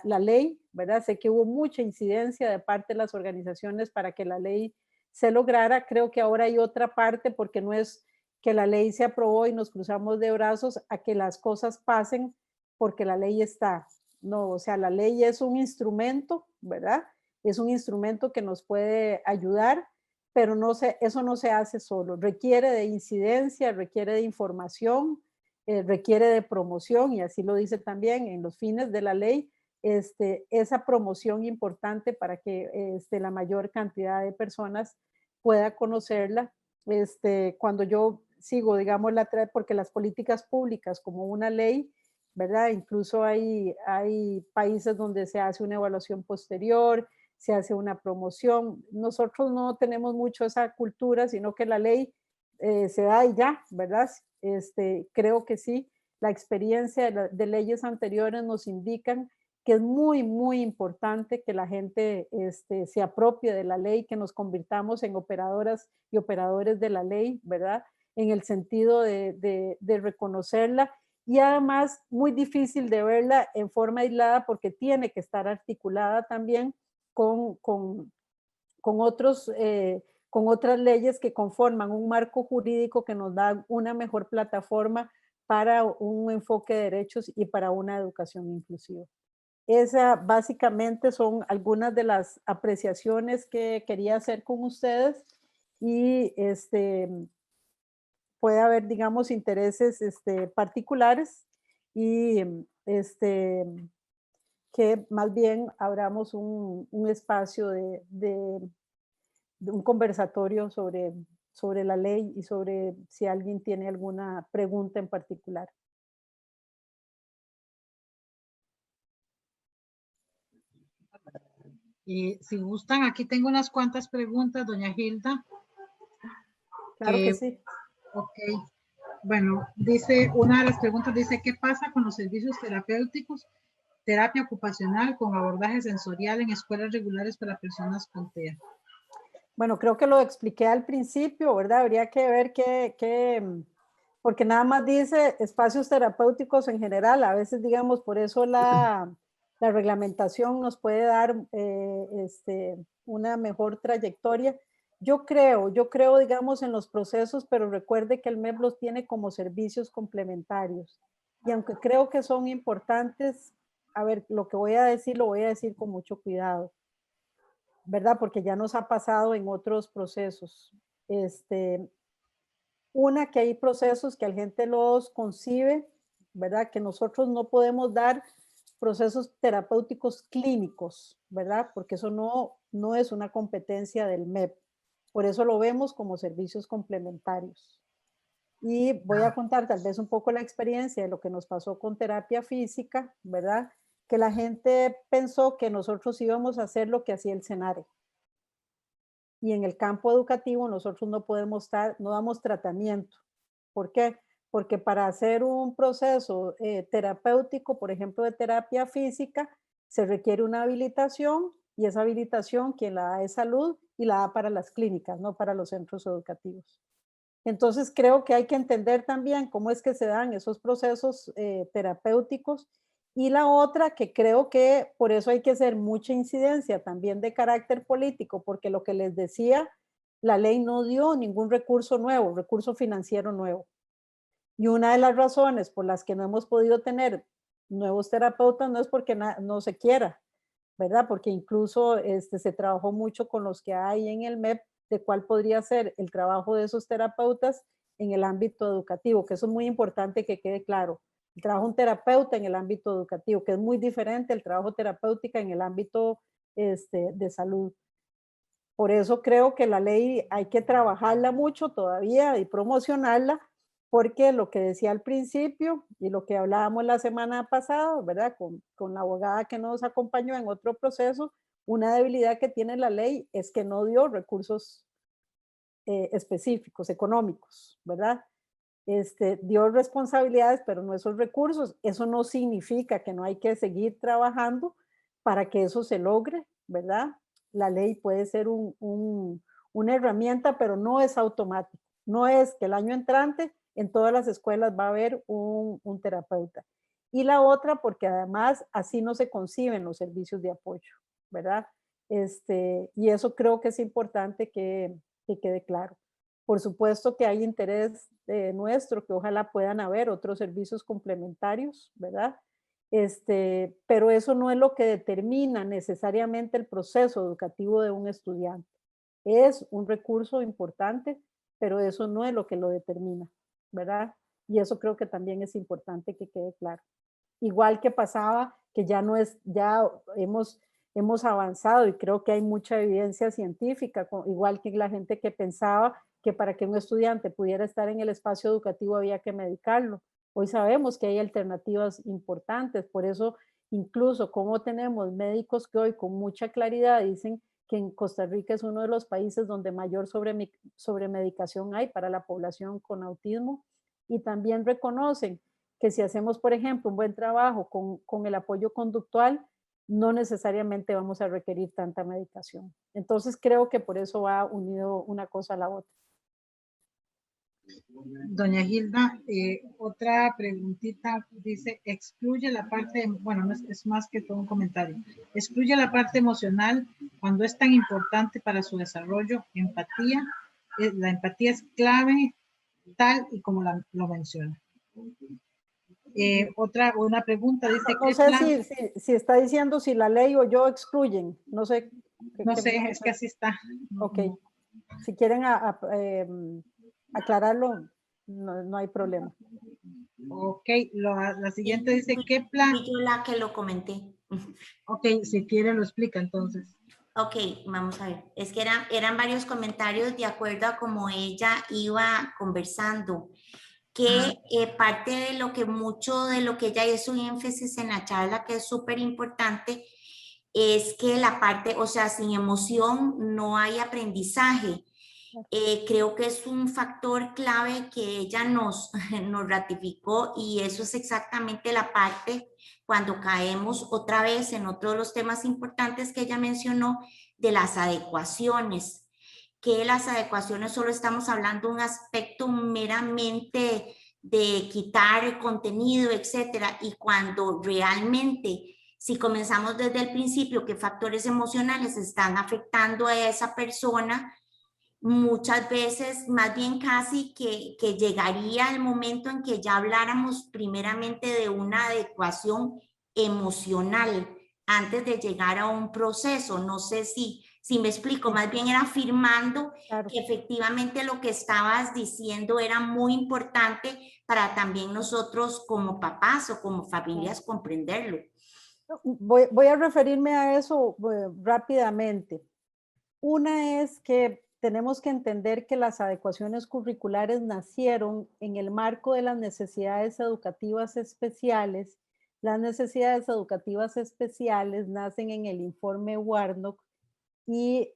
ley, ¿verdad? Sé que hubo mucha incidencia de parte de las organizaciones para que la ley se lograra. Creo que ahora hay otra parte porque no es que la ley se aprobó y nos cruzamos de brazos a que las cosas pasen porque la ley está. No, o sea, la ley es un instrumento, ¿verdad? Es un instrumento que nos puede ayudar, pero eso no se hace solo. Requiere de incidencia, requiere de información, requiere de promoción, y así lo dice también en los fines de la ley, esa promoción importante para que la mayor cantidad de personas pueda conocerla. Cuando yo sigo, digamos, porque las políticas públicas como una ley, ¿verdad? Incluso hay países donde se hace una evaluación posterior, se hace una promoción. Nosotros no tenemos mucho esa cultura, sino que la ley se da y ya, ¿verdad? Creo que sí, la experiencia de leyes anteriores nos indican que es muy, muy importante que la gente se apropie de la ley, que nos convirtamos en operadoras y operadores de la ley, ¿verdad? En el sentido de reconocerla y además muy difícil de verla en forma aislada porque tiene que estar articulada también con, con, con otros, con otras leyes que conforman un marco jurídico que nos da una mejor plataforma para un enfoque de derechos y para una educación inclusiva. Esa básicamente son algunas de las apreciaciones que quería hacer con ustedes y puede haber, digamos, intereses particulares y que más bien abramos un espacio de un conversatorio sobre la ley y sobre si alguien tiene alguna pregunta en particular. Si gustan, aquí tengo unas cuantas preguntas, doña Hilda. Claro que sí. Ok. Bueno, dice, una de las preguntas dice, ¿qué pasa con los servicios terapéuticos, terapia ocupacional con abordaje sensorial en escuelas regulares para personas con TEA? Bueno, creo que lo expliqué al principio, ¿verdad? Habría que ver porque nada más dice espacios terapéuticos en general, a veces digamos, por eso la reglamentación nos puede dar una mejor trayectoria. Yo creo, digamos, en los procesos, pero recuerde que el MEP los tiene como servicios complementarios. Y aunque creo que son importantes, a ver, lo que voy a decir, lo voy a decir con mucho cuidado, ¿verdad? Porque ya nos ha pasado en otros procesos. Una, que hay procesos que la gente los concibe, ¿verdad? Que nosotros no podemos dar procesos terapéuticos clínicos, ¿verdad? Porque eso no es una competencia del MEP. Por eso lo vemos como servicios complementarios. Y voy a contar tal vez un poco la experiencia de lo que nos pasó con terapia física, ¿verdad? Que la gente pensó que nosotros íbamos a hacer lo que hacía el CENARE. Y en el campo educativo nosotros no podemos no damos tratamiento. ¿Por qué? Porque para hacer un proceso terapéutico, por ejemplo, de terapia física, se requiere una habilitación y esa habilitación quien la da es salud y la da para las clínicas, no para los centros educativos. Entonces creo que hay que entender también cómo es que se dan esos procesos terapéuticos y la otra que creo que por eso hay que hacer mucha incidencia también de carácter político, porque lo que les decía, la ley no dio ningún recurso nuevo, recurso financiero nuevo. Y una de las razones por las que no hemos podido tener nuevos terapeutas no es porque no se quiera, ¿verdad? Porque incluso se trabajó mucho con los que hay en el MEP de cuál podría ser el trabajo de esos terapeutas en el ámbito educativo, que eso es muy importante que quede claro. el trabajo de un terapeuta en el ámbito educativo, que es muy diferente al trabajo terapéutico en el ámbito de salud. Por eso creo que la ley hay que trabajarla mucho todavía y promocionarla, porque lo que decía al principio y lo que hablábamos la semana pasada, ¿verdad? Con la abogada que nos acompañó en otro proceso, una debilidad que tiene la ley es que no dio recursos específicos, económicos, ¿verdad? Dio responsabilidades, pero no esos recursos. Eso no significa que no hay que seguir trabajando para que eso se logre, ¿verdad? La ley puede ser una herramienta, pero no es automático. No es que el año entrante en todas las escuelas va a haber un terapeuta. Y la otra, porque además así no se conciben los servicios de apoyo, ¿verdad? Y eso creo que es importante que quede claro. Por supuesto que hay interés nuestro, que ojalá puedan haber otros servicios complementarios, ¿verdad? Pero eso no es lo que determina necesariamente el proceso educativo de un estudiante. Es un recurso importante, pero eso no es lo que lo determina, ¿verdad? Y eso creo que también es importante que quede claro. Igual que pasaba, que ya no es, ya hemos avanzado y creo que hay mucha evidencia científica, igual que la gente que pensaba que para que un estudiante pudiera estar en el espacio educativo había que medicarlo. Hoy sabemos que hay alternativas importantes, por eso incluso como tenemos médicos que hoy con mucha claridad dicen que en Costa Rica es uno de los países donde mayor sobremedicación hay para la población con autismo, y también reconocen que si hacemos, por ejemplo, un buen trabajo con el apoyo conductual, no necesariamente vamos a requerir tanta medicación. Entonces creo que por eso va unido una cosa a la otra. Doña Gilda, otra preguntita, dice, excluye la parte, bueno, no es más que todo un comentario, excluye la parte emocional cuando es tan importante para su desarrollo, empatía, la empatía es clave, tal y como lo menciona. Una pregunta, dice, No sé si está diciendo si la ley o yo excluyen, no sé. No sé, es que así está. Ok, si quieren aclararlo, no hay problema. Ok, la siguiente dice, ¿qué plan? Fui yo la que lo comenté. Ok, si quiere lo explica entonces. Ok, vamos a ver. Es que eran varios comentarios de acuerdo a cómo ella iba conversando. Que parte de lo que mucho de lo que ella hizo un énfasis en la charla, que es súper importante, es que la parte, o sea, sin emoción no hay aprendizaje. Creo que es un factor clave que ella nos ratificó, y eso es exactamente la parte cuando caemos otra vez en otro de los temas importantes que ella mencionó, de las adecuaciones. Que las adecuaciones solo estamos hablando de un aspecto meramente de quitar el contenido, etcétera, y cuando realmente, si comenzamos desde el principio, qué factores emocionales están afectando a esa persona, muchas veces, más bien casi que llegaría el momento en que ya habláramos primeramente de una adecuación emocional antes de llegar a un proceso. No sé si me explico, más bien era afirmando que efectivamente lo que estabas diciendo era muy importante para también nosotros como papás o como familias comprenderlo. Voy a referirme a eso rápidamente. Una es que tenemos que entender que las adecuaciones curriculares nacieron en el marco de las necesidades educativas especiales. Las necesidades educativas especiales nacen en el informe Warnock y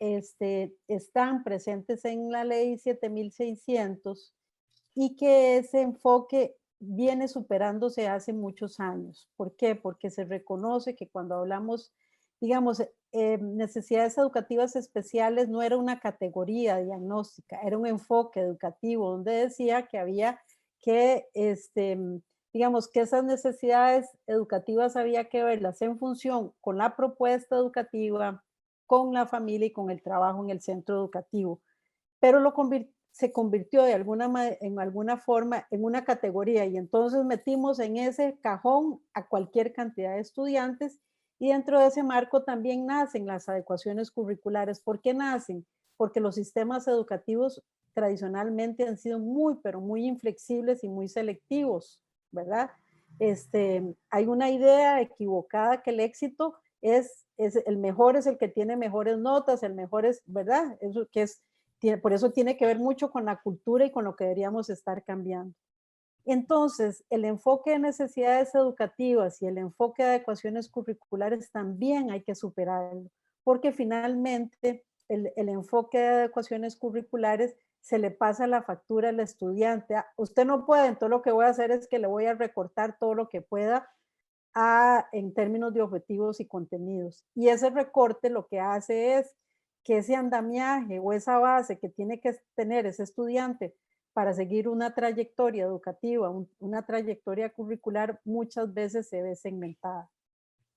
están presentes en la ley 7600, y que ese enfoque viene superándose hace muchos años. ¿Por qué? Porque se reconoce que cuando hablamos, digamos, necesidades educativas especiales, no era una categoría diagnóstica, era un enfoque educativo donde decía que había que, digamos, que esas necesidades educativas había que verlas en función con la propuesta educativa, con la familia y con el trabajo en el centro educativo. Pero se convirtió en alguna forma en una categoría, y entonces metimos en ese cajón a cualquier cantidad de estudiantes, y dentro de ese marco también nacen las adecuaciones curriculares. ¿Por qué nacen? Porque los sistemas educativos tradicionalmente han sido muy, pero muy inflexibles y muy selectivos, ¿verdad? hay una idea equivocada que el éxito es el mejor, es el que tiene mejores notas, el mejor es, ¿verdad? Eso que es, por eso tiene que ver mucho con la cultura y con lo que deberíamos estar cambiando. Entonces, el enfoque de necesidades educativas y el enfoque de adecuaciones curriculares también hay que superarlo, porque finalmente el enfoque de adecuaciones curriculares se le pasa la factura al estudiante. Usted no puede, entonces lo que voy a hacer es que le voy a recortar todo lo que pueda en términos de objetivos y contenidos. Y ese recorte lo que hace es que ese andamiaje o esa base que tiene que tener ese estudiante para seguir una trayectoria educativa, una trayectoria curricular, muchas veces se ve segmentada,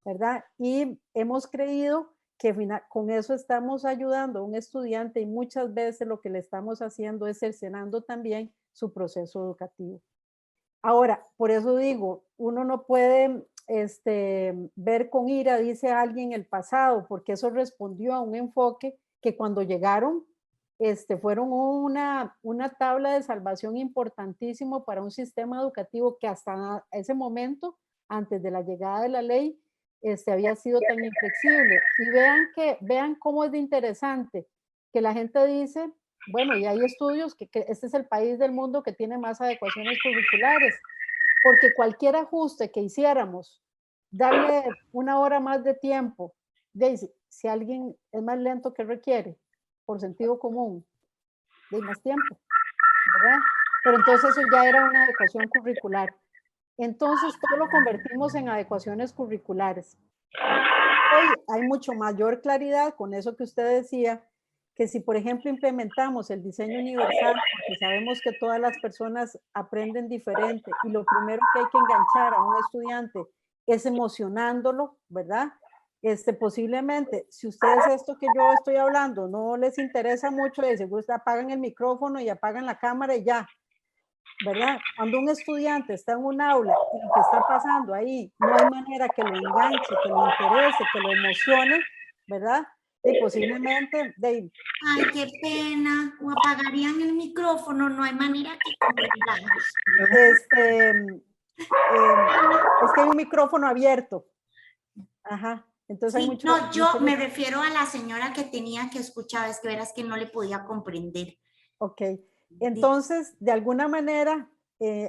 ¿verdad? Y hemos creído que con eso estamos ayudando a un estudiante y muchas veces lo que le estamos haciendo es cercenando también su proceso educativo. Ahora, por eso digo, uno no puede ver con ira, dice alguien, el pasado, porque eso respondió a un enfoque que cuando llegaron fueron una tabla de salvación importantísimo para un sistema educativo que hasta ese momento, antes de la llegada de la ley, había sido tan inflexible. Y vean cómo es de interesante que la gente dice, bueno, y hay estudios que este es el país del mundo que tiene más adecuaciones curriculares, porque cualquier ajuste que hiciéramos, darle una hora más de tiempo, si alguien es más lento, ¿qué requiere? Por sentido común, de más tiempo, ¿verdad? Pero entonces eso ya era una adecuación curricular. Entonces todo lo convertimos en adecuaciones curriculares. Hoy hay mucho mayor claridad con eso que usted decía, que si por ejemplo implementamos el diseño universal, porque sabemos que todas las personas aprenden diferente y lo primero que hay que enganchar a un estudiante es emocionándolo, ¿verdad? Posiblemente, si ustedes esto que yo estoy hablando no les interesa mucho, les gusta, apagan el micrófono y apagan la cámara y ya, ¿verdad? Cuando un estudiante está en un aula y lo que está pasando ahí, no hay manera que lo enganche, que lo interese, que lo emocione, ¿verdad? Y posiblemente, Ay, qué pena. O apagarían el micrófono, no hay manera que comprendamos. Es que hay un micrófono abierto. Ajá. Entonces hay Sí, mucho. no, yo me refiero a la señora que tenía que escuchar, es que verás que no le podía comprender. Ok. Entonces, de alguna manera,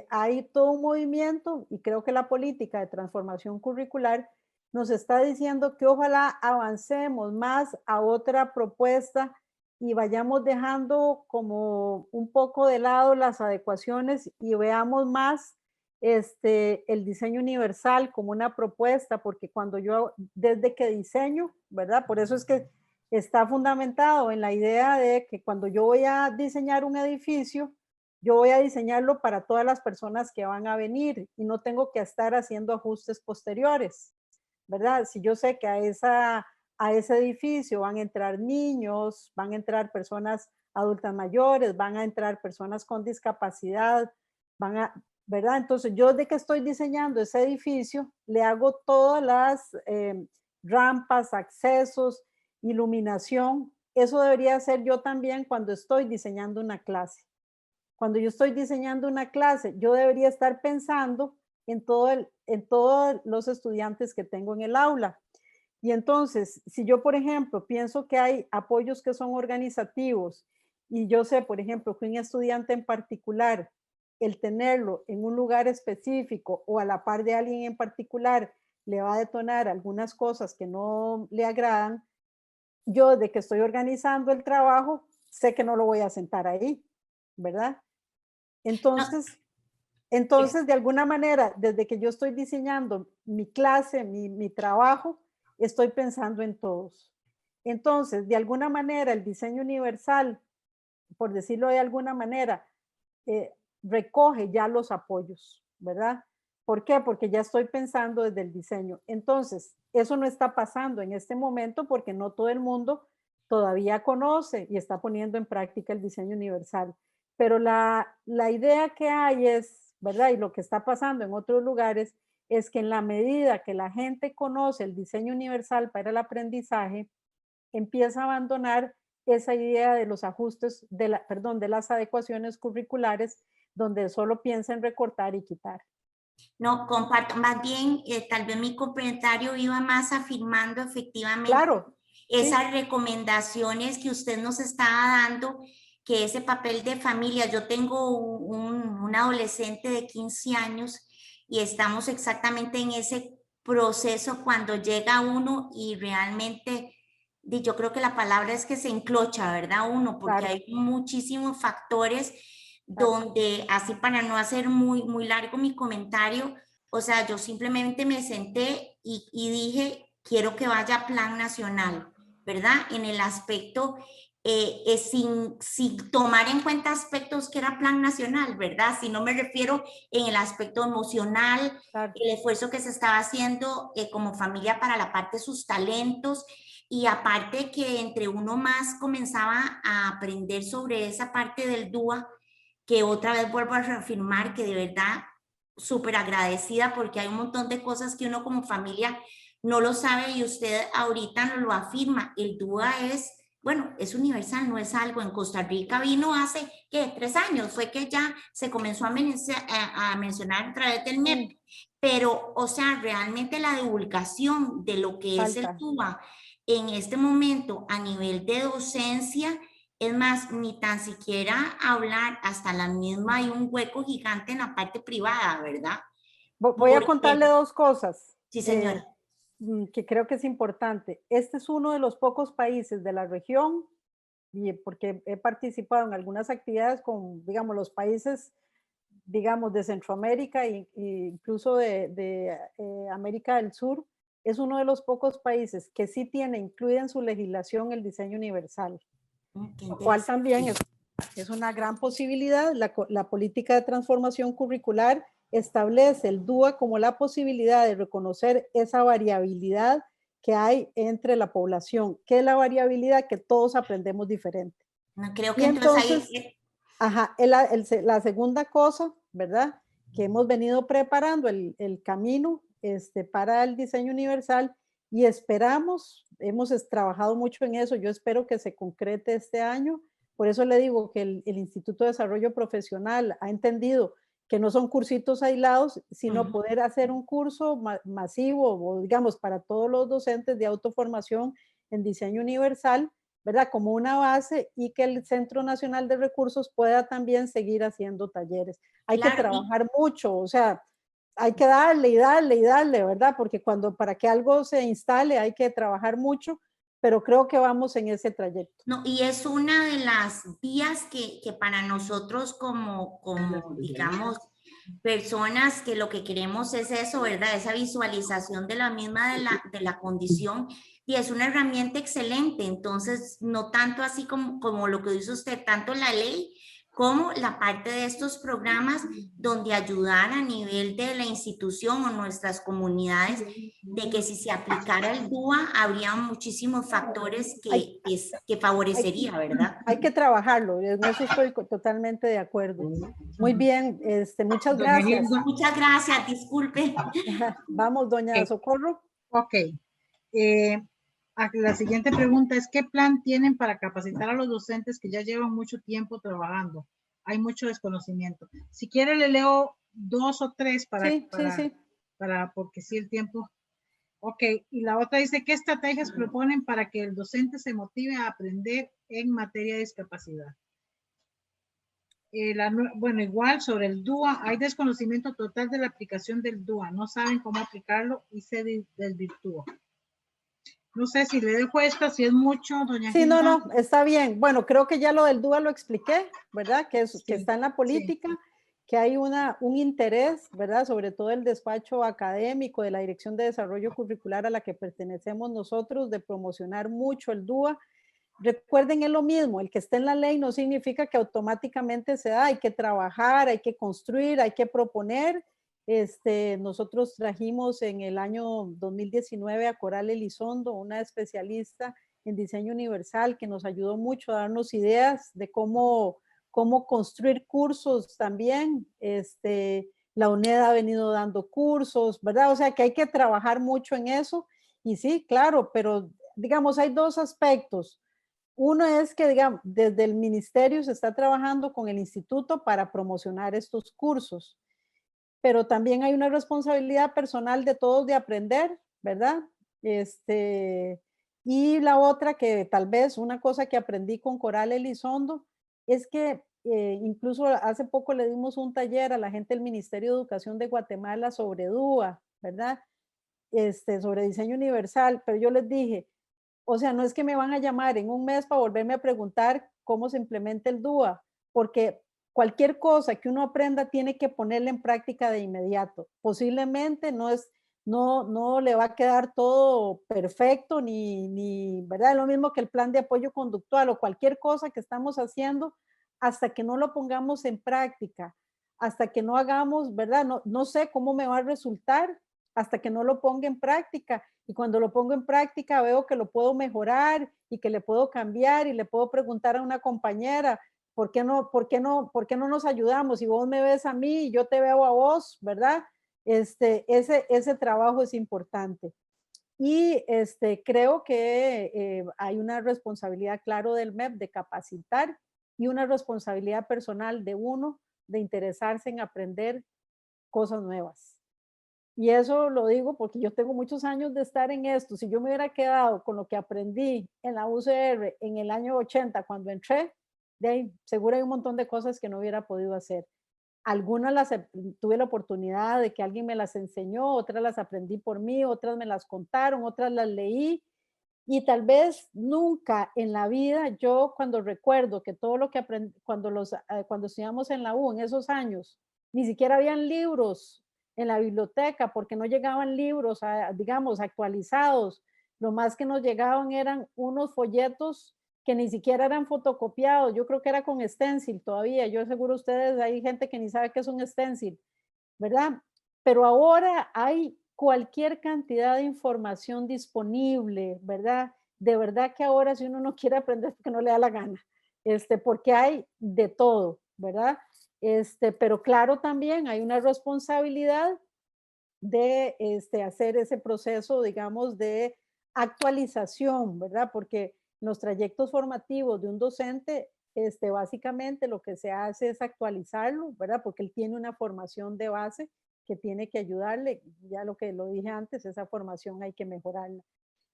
hay todo un movimiento y creo que la política de transformación curricular nos está diciendo que ojalá avancemos más a otra propuesta y vayamos dejando como un poco de lado las adecuaciones y veamos más el diseño universal como una propuesta, porque cuando yo, desde que diseño, ¿verdad? Por eso es que está fundamentado en la idea de que cuando yo voy a diseñar un edificio, yo voy a diseñarlo para todas las personas que van a venir y no tengo que estar haciendo ajustes posteriores, ¿verdad? Si yo sé que a ese edificio van a entrar niños, van a entrar personas adultas mayores, van a entrar personas con discapacidad, ¿verdad? Entonces yo de que estoy diseñando ese edificio, le hago todas las rampas, accesos, iluminación. Eso debería ser yo también cuando estoy diseñando una clase. Cuando yo estoy diseñando una clase, yo debería estar pensando en todos los estudiantes que tengo en el aula. Y entonces, si yo, por ejemplo, pienso que hay apoyos que son organizativos y yo sé, por ejemplo, que un estudiante en particular, el tenerlo en un lugar específico o a la par de alguien en particular, le va a detonar algunas cosas que no le agradan, yo de que estoy organizando el trabajo, sé que no lo voy a sentar ahí, ¿verdad? Entonces, de alguna manera, desde que yo estoy diseñando mi clase, mi trabajo, estoy pensando en todos. Entonces, de alguna manera, el diseño universal, por decirlo de alguna manera, recoge ya los apoyos, ¿verdad? ¿Por qué? Porque ya estoy pensando desde el diseño. Entonces, eso no está pasando en este momento porque no todo el mundo todavía conoce y está poniendo en práctica el diseño universal. Pero la idea que hay es, ¿verdad? Y lo que está pasando en otros lugares es que en la medida que la gente conoce el diseño universal para el aprendizaje, empieza a abandonar esa idea de los ajustes, de las adecuaciones curriculares, donde solo piensa en recortar y quitar. No, comparto, más bien, tal vez mi comentario iba más afirmando efectivamente Claro, sí, esas recomendaciones que usted nos estaba dando, que ese papel de familia, yo tengo un adolescente de 15 años y estamos exactamente en ese proceso cuando llega uno y realmente, yo creo que la palabra es que se enclocha, ¿verdad? Uno, porque claro, hay muchísimos factores claro. donde, así para no hacer muy largo mi comentario, o sea, yo simplemente me senté y dije, quiero que vaya a plan nacional, ¿verdad? En el aspecto, sin tomar en cuenta aspectos que era plan nacional, ¿verdad? Si no me refiero en el aspecto emocional, Claro. el esfuerzo que se estaba haciendo como familia para la parte de sus talentos, y aparte que entre uno más comenzaba a aprender sobre esa parte del DUA, que otra vez vuelvo a reafirmar que de verdad súper agradecida, porque hay un montón de cosas que uno como familia no lo sabe y usted ahorita nos lo afirma. El DUA es, bueno, es universal, no es algo. En Costa Rica vino hace, ¿qué? 3 años, fue que ya se comenzó a mencionar a través del MEP. Pero, o sea, realmente la divulgación de lo que es el Falta. DUA en este momento a nivel de docencia, es más, ni tan siquiera hablar, hasta la misma hay un hueco gigante en la parte privada, ¿verdad? Voy a contarle Porque, dos cosas sí, señora. que creo que es importante. Este es uno de los pocos países de la región, y porque he participado en algunas actividades con, digamos, los países, digamos, de Centroamérica e incluso de América del Sur, es uno de los pocos países que sí tiene incluida en su legislación el diseño universal, Qué lo cual también interesante. es una gran posibilidad. La política de transformación curricular establece el DUA como la posibilidad de reconocer esa variabilidad que hay entre la población. ¿Qué es la variabilidad? Que todos aprendemos diferente. No, creo que Y entonces entonces, ahí, ajá, la segunda cosa, ¿verdad? Que hemos venido preparando el camino para el diseño universal y esperamos, hemos trabajado mucho en eso, yo espero que se concrete este año. Por eso le digo que el Instituto de Desarrollo Profesional ha entendido que no son cursitos aislados, sino poder hacer un curso masivo, o digamos, para todos los docentes de autoformación en diseño universal, ¿verdad? Como una base, y que el Centro Nacional de Recursos pueda también seguir haciendo talleres. Hay que claro, trabajar mucho, o sea, hay que darle y darle y darle, ¿verdad? Porque para que algo se instale hay que trabajar mucho, pero creo que vamos en ese trayecto. no, y es una de las vías que para nosotros como, digamos, personas que lo que queremos es eso, ¿verdad? Esa visualización de la misma de la condición, y es una herramienta excelente. Entonces, no tanto así como lo que dice usted, tanto la ley como la parte de estos programas donde ayudar a nivel de la institución o nuestras comunidades, de que si se aplicara el DUA habría muchísimos factores Hay, que hay, favorecería, ¿verdad? hay que trabajarlo, en eso estoy totalmente de acuerdo. Muy bien, muchas Doña gracias. Hilda, Muchas gracias, disculpe. Vamos, doña ok. Socorro. Ok. La siguiente pregunta es, ¿qué plan tienen para capacitar a los docentes que ya llevan mucho tiempo trabajando? Hay mucho desconocimiento. Si quiere, le leo 2 o 3 Sí, sí, sí. porque sí el tiempo. Ok, y la otra dice, ¿qué estrategias proponen para que el docente se motive a aprender en materia de discapacidad? Bueno, igual sobre el DUA, hay desconocimiento total de la aplicación del DUA, no saben cómo aplicarlo y se desvirtúa. No sé si le dejo esta, si es mucho, doña Sí, no, Hilda. no, está bien. Bueno, creo que ya lo del DUA lo expliqué, ¿verdad? Que Sí, está en la sí. política, que hay un interés, ¿verdad? Sobre todo el despacho académico de la Dirección de Desarrollo Curricular a la que pertenecemos nosotros, de promocionar mucho el DUA. Recuerden, es lo mismo, el que esté en la ley no significa que automáticamente se da, hay que trabajar, hay que construir, hay que proponer. Nosotros trajimos en el año 2019 a Coral Elizondo, una especialista en diseño universal, que nos ayudó mucho a darnos ideas de cómo construir cursos también. La UNED ha venido dando cursos, ¿verdad? O sea que hay que trabajar mucho en eso. Y sí, claro, pero digamos, hay dos aspectos. Uno es que, digamos, desde el ministerio se está trabajando con el instituto para promocionar estos cursos. pero también hay una responsabilidad personal de todos de aprender, ¿verdad? Y la otra que tal vez una cosa que aprendí con Coral Elizondo es que incluso hace poco le dimos un taller a la gente del Ministerio de Educación de Guatemala sobre DUA, ¿verdad? Sobre diseño universal, pero yo les dije, o sea, no es que me van a llamar en un mes para volverme a preguntar cómo se implementa el DUA, porque cualquier cosa que uno aprenda tiene que ponerla en práctica de inmediato. Posiblemente no le va a quedar todo perfecto, ¿verdad? Lo mismo que el plan de apoyo conductual o cualquier cosa que estamos haciendo, hasta que no lo pongamos en práctica, hasta que no hagamos, ¿verdad? No sé cómo me va a resultar hasta que no lo ponga en práctica. Y cuando lo pongo en práctica veo que lo puedo mejorar y que le puedo cambiar y le puedo preguntar a una compañera, ¿por qué no nos ayudamos? Si vos me ves a mí y yo te veo a vos, ¿verdad? Ese trabajo es importante. Y creo que hay una responsabilidad, claro, del MEP de capacitar y una responsabilidad personal de uno de interesarse en aprender cosas nuevas. Y eso lo digo porque yo tengo muchos años de estar en esto. Si yo me hubiera quedado con lo que aprendí en la UCR en el año 80 cuando entré, de ahí, seguro hay un montón de cosas que no hubiera podido hacer. Algunas tuve la oportunidad de que alguien me las enseñó, otras las aprendí por mí, otras me las contaron, otras las leí. Y tal vez nunca en la vida, yo cuando recuerdo que todo lo que aprendí, cuando estudiamos en la U en esos años, ni siquiera habían libros en la biblioteca porque no llegaban libros, digamos, actualizados. Lo más que nos llegaban eran unos folletos que ni siquiera eran fotocopiados. Yo creo que era con stencil todavía. Yo seguro ustedes, hay gente que ni sabe qué es un stencil, ¿verdad? Pero ahora hay cualquier cantidad de información disponible, ¿verdad? De verdad que ahora si uno no quiere aprender porque no le da la gana, porque hay de todo, ¿verdad? Pero claro, también hay una responsabilidad de hacer ese proceso, digamos, de actualización, ¿verdad? Porque los trayectos formativos de un docente, básicamente lo que se hace es actualizarlo, ¿verdad? Porque él tiene una formación de base que tiene que ayudarle, ya lo dije antes, esa formación hay que mejorarla.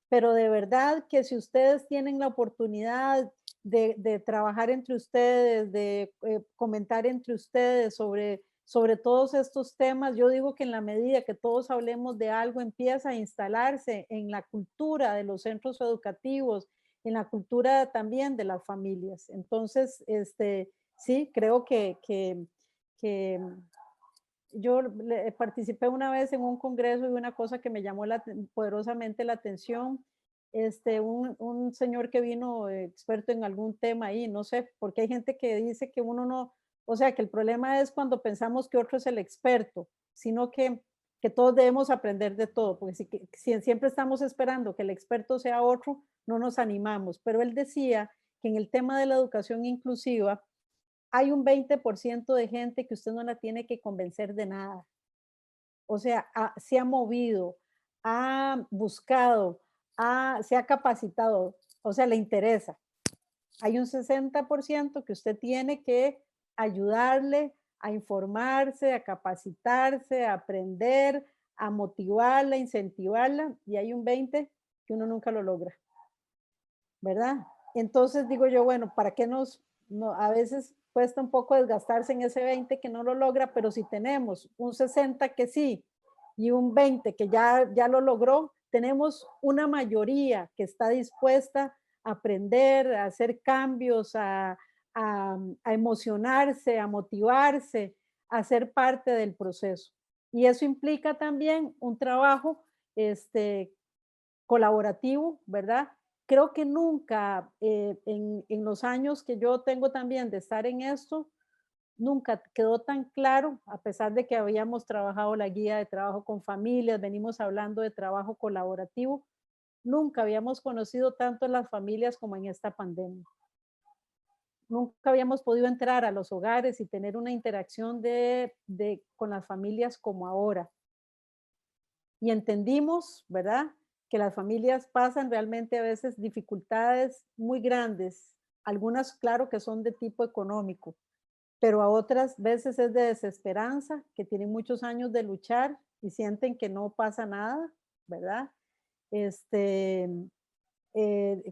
Pero de verdad que si ustedes tienen la oportunidad de trabajar entre ustedes, de comentar entre ustedes sobre todos estos temas, yo digo que en la medida que todos hablemos de algo, empieza a instalarse en la cultura de los centros educativos, en la cultura también de las familias. Entonces, sí, creo que yo participé una vez en un congreso y una cosa que me llamó poderosamente la atención, un señor que vino experto en algún tema ahí, no sé, porque hay gente que dice que uno no, o sea, que el problema es cuando pensamos que otro es el experto, sino que todos debemos aprender de todo, porque si siempre estamos esperando que el experto sea otro, no nos animamos. Pero él decía que en el tema de la educación inclusiva, hay un 20% de gente que usted no la tiene que convencer de nada. O sea, se ha movido, ha buscado, se ha capacitado, o sea, le interesa. Hay un 60% que usted tiene que ayudarle a informarse, a capacitarse, a aprender, a motivarla, a incentivarla, y hay un 20% que uno nunca lo logra, ¿verdad? Entonces digo yo, bueno, ¿para qué a veces cuesta un poco desgastarse en ese 20 que no lo logra, pero si tenemos un 60 que sí y un 20 que ya lo logró, tenemos una mayoría que está dispuesta a aprender, a hacer cambios, a emocionarse, a motivarse, a ser parte del proceso. Y eso implica también un trabajo colaborativo, ¿verdad? Creo que nunca en los años que yo tengo también de estar en esto, nunca quedó tan claro, a pesar de que habíamos trabajado la guía de trabajo con familias, venimos hablando de trabajo colaborativo, nunca habíamos conocido tanto las familias como en esta pandemia. Nunca habíamos podido entrar a los hogares y tener una interacción con las familias como ahora. Y entendimos, ¿verdad?, que las familias pasan realmente a veces dificultades muy grandes, algunas claro que son de tipo económico, pero a otras veces es de desesperanza, que tienen muchos años de luchar y sienten que no pasa nada, ¿verdad?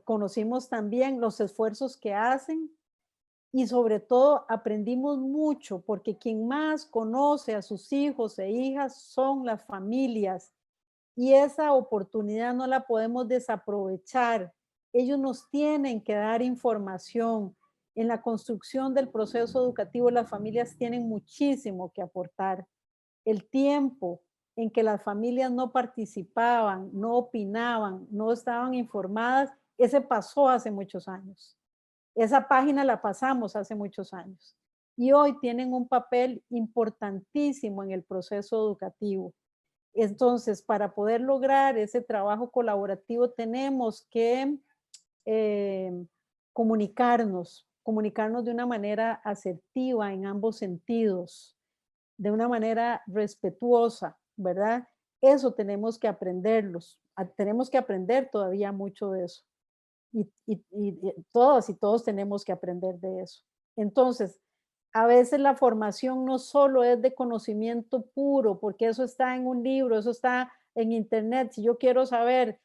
Conocimos también los esfuerzos que hacen y sobre todo aprendimos mucho porque quien más conoce a sus hijos e hijas son las familias y esa oportunidad no la podemos desaprovechar. Ellos nos tienen que dar información. En la construcción del proceso educativo las familias tienen muchísimo que aportar. El tiempo en que las familias no participaban, no opinaban, no estaban informadas, ese pasó hace muchos años. Esa página la pasamos hace muchos años. Y hoy tienen un papel importantísimo en el proceso educativo. Entonces, para poder lograr ese trabajo colaborativo tenemos que comunicarnos de una manera asertiva en ambos sentidos, de una manera respetuosa, ¿verdad? Eso tenemos que aprenderlos, tenemos que aprender todavía mucho de eso. Y todas y todos tenemos que aprender de eso. Entonces, a veces la formación no solo es de conocimiento puro, porque eso está en un libro, eso está en internet. Si yo quiero saber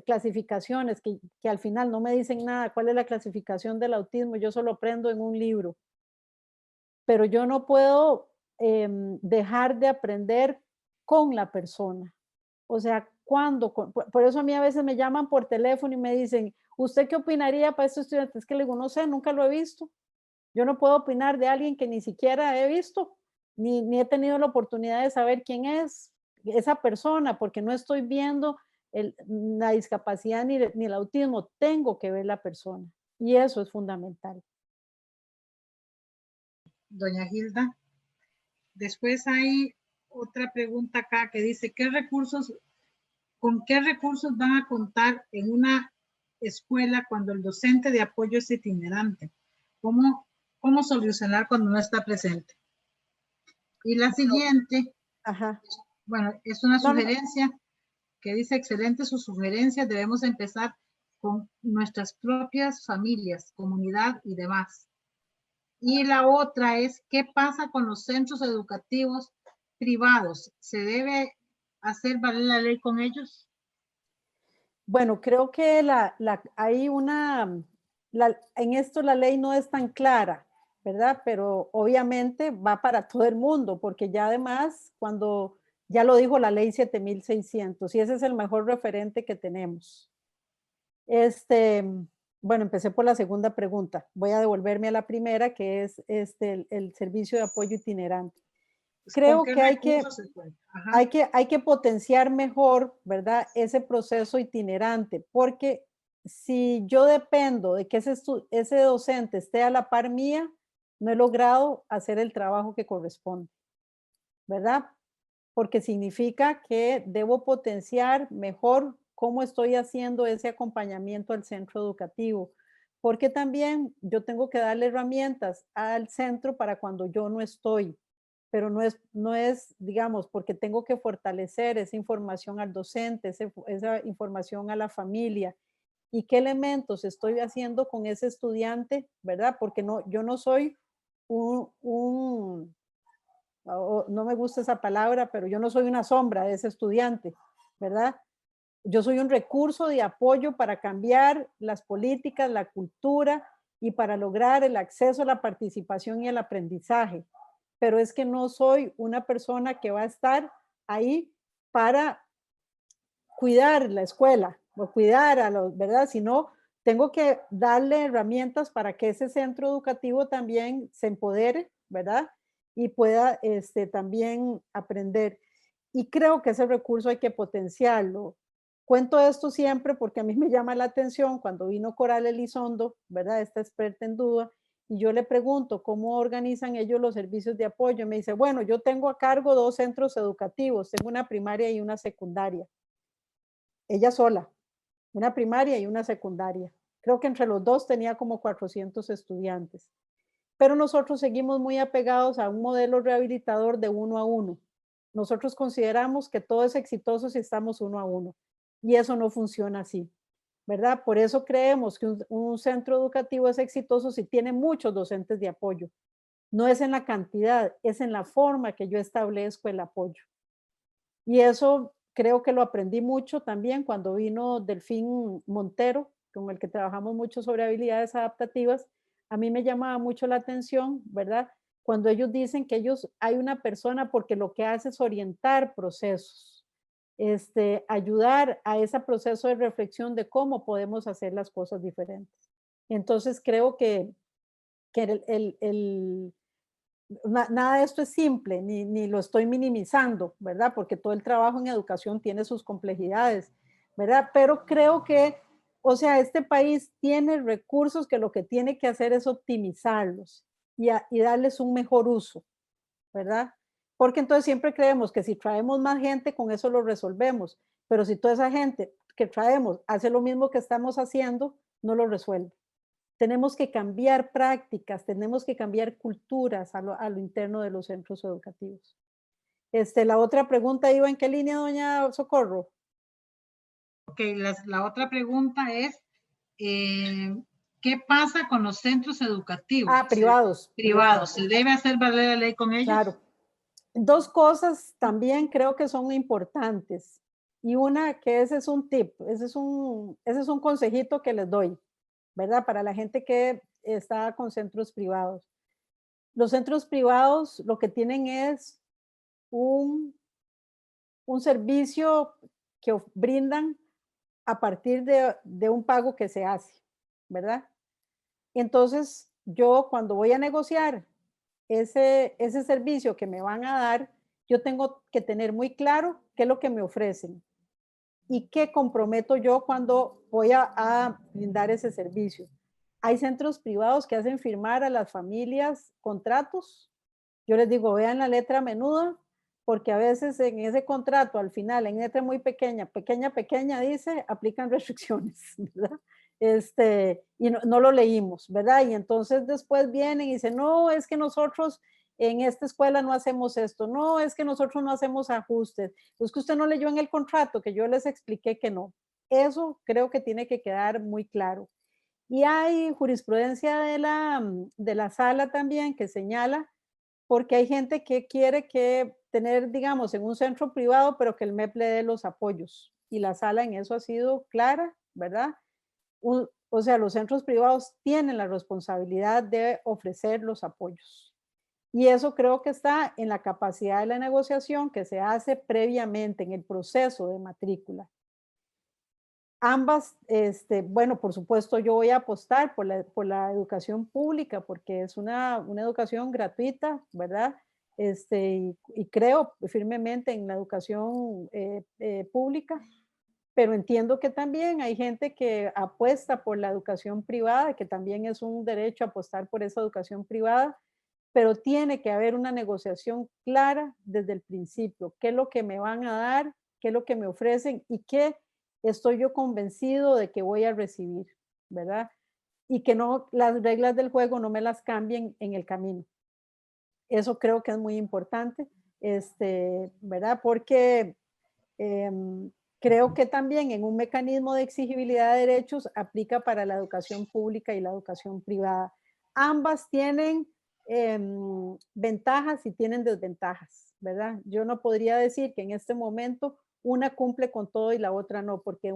clasificaciones que al final no me dicen nada, cuál es la clasificación del autismo, yo solo aprendo en un libro. Pero yo no puedo dejar de aprender con la persona. O sea, por eso a mí a veces me llaman por teléfono y me dicen, ¿usted qué opinaría para estos estudiantes? Es que le digo, no sé, nunca lo he visto. Yo no puedo opinar de alguien que ni siquiera he visto, ni he tenido la oportunidad de saber quién es esa persona, porque no estoy viendo la discapacidad ni el autismo, tengo que ver la persona. Y eso es fundamental. Doña Hilda. Después hay otra pregunta acá que dice, ¿con qué recursos van a contar en una escuela cuando el docente de apoyo es itinerante? ¿Cómo solucionar cuando no está presente? Y la siguiente, bueno, es una sugerencia que dice, excelente su sugerencia, debemos empezar con nuestras propias familias, comunidad y demás. Y la otra es, ¿qué pasa con los centros educativos privados? ¿Se debe hacer valer la ley con ellos? Bueno, creo que hay en esto la ley no es tan clara, ¿verdad? Pero obviamente va para todo el mundo, porque ya además, ya lo dijo la ley 7600, y ese es el mejor referente que tenemos. Bueno, empecé por la segunda pregunta. Voy a devolverme a la primera, que es el servicio de apoyo itinerante. Creo que hay que potenciar mejor, ¿verdad? Ese proceso itinerante, porque si yo dependo de que ese docente esté a la par mía, no he logrado hacer el trabajo que corresponde, ¿verdad? Porque significa que debo potenciar mejor cómo estoy haciendo ese acompañamiento al centro educativo, porque también yo tengo que darle herramientas al centro para cuando yo no estoy, pero no es, digamos, porque tengo que fortalecer esa información al docente, esa información a la familia, y qué elementos estoy haciendo con ese estudiante, ¿verdad? Porque yo no soy no me gusta esa palabra, pero yo no soy una sombra de ese estudiante, ¿verdad? Yo soy un recurso de apoyo para cambiar las políticas, la cultura y para lograr el acceso a la participación y el aprendizaje. Pero es que no soy una persona que va a estar ahí para cuidar la escuela o cuidar a los, ¿verdad? Sino tengo que darle herramientas para que ese centro educativo también se empodere, ¿verdad? Y pueda también aprender. Y creo que ese recurso hay que potenciarlo. Cuento esto siempre porque a mí me llama la atención cuando vino Coral Elizondo, ¿verdad? Esta experta en duda, y yo le pregunto cómo organizan ellos los servicios de apoyo. Me dice, bueno, yo tengo a cargo 2 centros educativos, tengo una primaria y una secundaria. Ella sola, una primaria y una secundaria. Creo que entre los 2 tenía como 400 estudiantes. Pero nosotros seguimos muy apegados a un modelo rehabilitador de 1 a 1. Nosotros consideramos que todo es exitoso si estamos 1 a 1. Y eso no funciona así, ¿verdad? Por eso creemos que un centro educativo es exitoso si tiene muchos docentes de apoyo, no es en la cantidad, es en la forma que yo establezco el apoyo. Y eso creo que lo aprendí mucho también cuando vino Delfín Montero, con el que trabajamos mucho sobre habilidades adaptativas. A mí me llamaba mucho la atención, ¿verdad? Cuando ellos dicen que hay una persona porque lo que hace es orientar procesos, ayudar a ese proceso de reflexión de cómo podemos hacer las cosas diferentes. Entonces creo que nada de esto es simple, ni lo estoy minimizando, ¿verdad? Porque todo el trabajo en educación tiene sus complejidades, ¿verdad? Pero creo que, o sea, este país tiene recursos que lo que tiene que hacer es optimizarlos y darles un mejor uso, ¿verdad? Porque entonces siempre creemos que si traemos más gente, con eso lo resolvemos, pero si toda esa gente que traemos hace lo mismo que estamos haciendo, no lo resuelve. Tenemos que cambiar prácticas, tenemos que cambiar culturas a lo interno de los centros educativos. La otra pregunta iba en qué línea, doña Socorro. Ok, la otra pregunta es, ¿qué pasa con los centros educativos? Privados. Privados. ¿Se debe hacer valer la ley con ellos? Claro. Dos cosas también creo que son importantes. Y una que ese es un tip, ese es un consejito que les doy, ¿verdad? Para la gente que está con centros privados. Los centros privados lo que tienen es un servicio que brindan a partir de un pago que se hace, ¿verdad? Entonces, yo cuando voy a negociar ese servicio que me van a dar, yo tengo que tener muy claro qué es lo que me ofrecen y qué comprometo yo cuando voy a brindar ese servicio. Hay centros privados que hacen firmar a las familias contratos. Yo les digo, vean la letra menuda, porque a veces en ese contrato, al final, en letra muy pequeña, pequeña, dice, aplican restricciones, ¿verdad? Y no lo leímos, ¿verdad? Y entonces después vienen y dicen, no, es que nosotros en esta escuela no hacemos esto, no, es que nosotros no hacemos ajustes, es que usted no leyó en el contrato que yo les expliqué que no. Eso creo que tiene que quedar muy claro. Y hay jurisprudencia de la sala también que señala, porque hay gente que quiere tener, digamos, en un centro privado, pero que el MEP le dé los apoyos. Y la sala en eso ha sido clara, ¿verdad? O sea, los centros privados tienen la responsabilidad de ofrecer los apoyos. Y eso creo que está en la capacidad de la negociación que se hace previamente en el proceso de matrícula. Ambas, bueno, por supuesto yo voy a apostar por la educación pública porque es una educación gratuita, ¿verdad? Y creo firmemente en la educación pública, pero entiendo que también hay gente que apuesta por la educación privada, que también es un derecho apostar por esa educación privada, pero tiene que haber una negociación clara desde el principio. ¿Qué es lo que me van a dar? ¿Qué es lo que me ofrecen? ¿Y qué estoy yo convencido de que voy a recibir? ¿Verdad? Y que no, las reglas del juego no me las cambien en el camino. Eso creo que es muy importante, ¿verdad? Porque creo que también en un mecanismo de exigibilidad de derechos aplica para la educación pública y la educación privada. Ambas tienen ventajas y tienen desventajas, ¿verdad? Yo no podría decir que en este momento una cumple con todo y la otra no, porque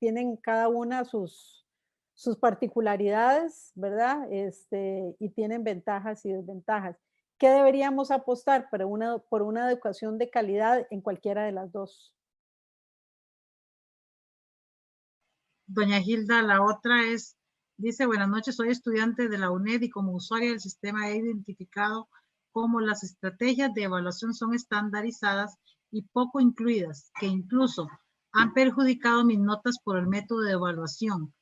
tienen cada una sus particularidades, ¿verdad? Y tienen ventajas y desventajas. ¿Qué deberíamos apostar por una educación de calidad en cualquiera de las dos? Doña Hilda, la otra es, dice, buenas noches, soy estudiante de la UNED y como usuaria del sistema he identificado cómo las estrategias de evaluación son estandarizadas y poco incluidas, que incluso han perjudicado mis notas por el método de evaluación,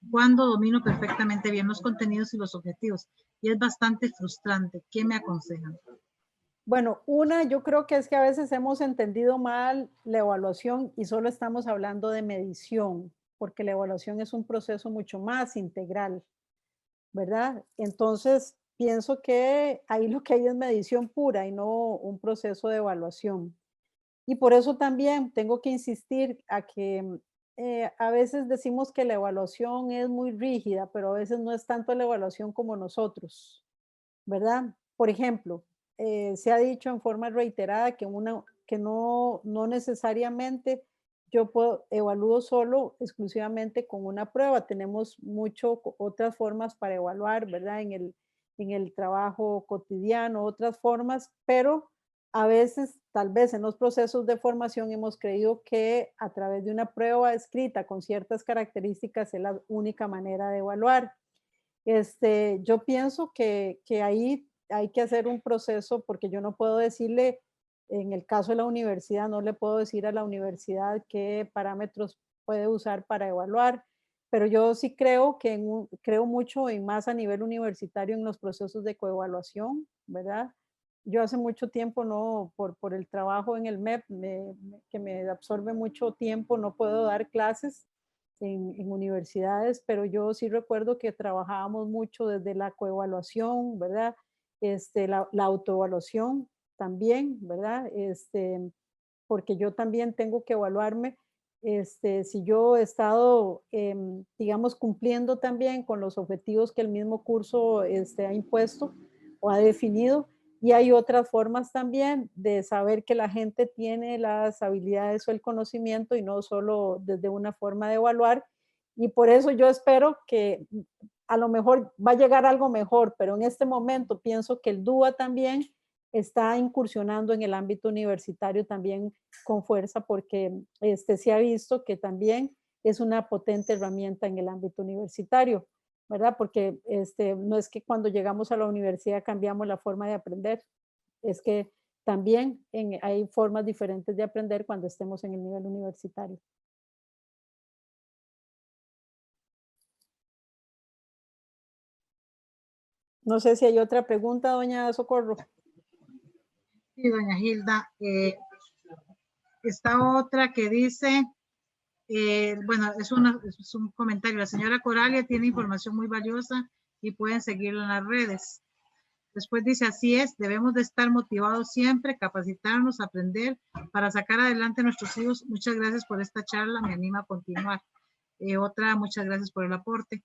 cuando domino perfectamente bien los contenidos y los objetivos. Y es bastante frustrante. ¿Qué me aconsejan? Bueno, yo creo que es que a veces hemos entendido mal la evaluación y solo estamos hablando de medición, porque la evaluación es un proceso mucho más integral, ¿verdad? Entonces, pienso que ahí lo que hay es medición pura y no un proceso de evaluación. Y por eso también tengo que insistir a que a veces decimos que la evaluación es muy rígida, pero a veces no es tanto la evaluación como nosotros, ¿verdad? por ejemplo, se ha dicho en forma reiterada que, no necesariamente yo evalúo solo exclusivamente con una prueba. Tenemos otras formas para evaluar, ¿verdad? En el trabajo cotidiano, otras formas, pero a veces, tal vez en los procesos de formación hemos creído que a través de una prueba escrita con ciertas características es la única manera de evaluar. Yo pienso que ahí hay que hacer un proceso, porque yo no puedo decirle, en el caso de la universidad, no le puedo decir a la universidad qué parámetros puede usar para evaluar, pero yo sí creo creo mucho y más a nivel universitario en los procesos de coevaluación, ¿verdad? Yo hace mucho tiempo, no, por el trabajo en el MEP, que me absorbe mucho tiempo, no puedo dar clases en universidades, pero yo sí recuerdo que trabajábamos mucho desde la coevaluación, ¿verdad? La autoevaluación también, ¿verdad? Porque yo también tengo que evaluarme si yo he estado, digamos, cumpliendo también con los objetivos que el mismo curso ha impuesto o ha definido. Y hay otras formas también de saber que la gente tiene las habilidades o el conocimiento y no solo desde una forma de evaluar. Y por eso yo espero que a lo mejor va a llegar algo mejor, pero en este momento pienso que el DUA también está incursionando en el ámbito universitario también con fuerza, porque se ha visto que también es una potente herramienta en el ámbito universitario, ¿verdad? Porque no es que cuando llegamos a la universidad cambiamos la forma de aprender, es que también hay formas diferentes de aprender cuando estemos en el nivel universitario. No sé si hay otra pregunta, doña Socorro. Sí, doña Hilda. Está otra que dice, bueno, es un comentario. La señora Coralia tiene información muy valiosa y pueden seguirlo en las redes. Después dice, así es, debemos de estar motivados siempre, capacitarnos, aprender para sacar adelante a nuestros hijos. Muchas gracias por esta charla, me anima a continuar. Otra, muchas gracias por el aporte.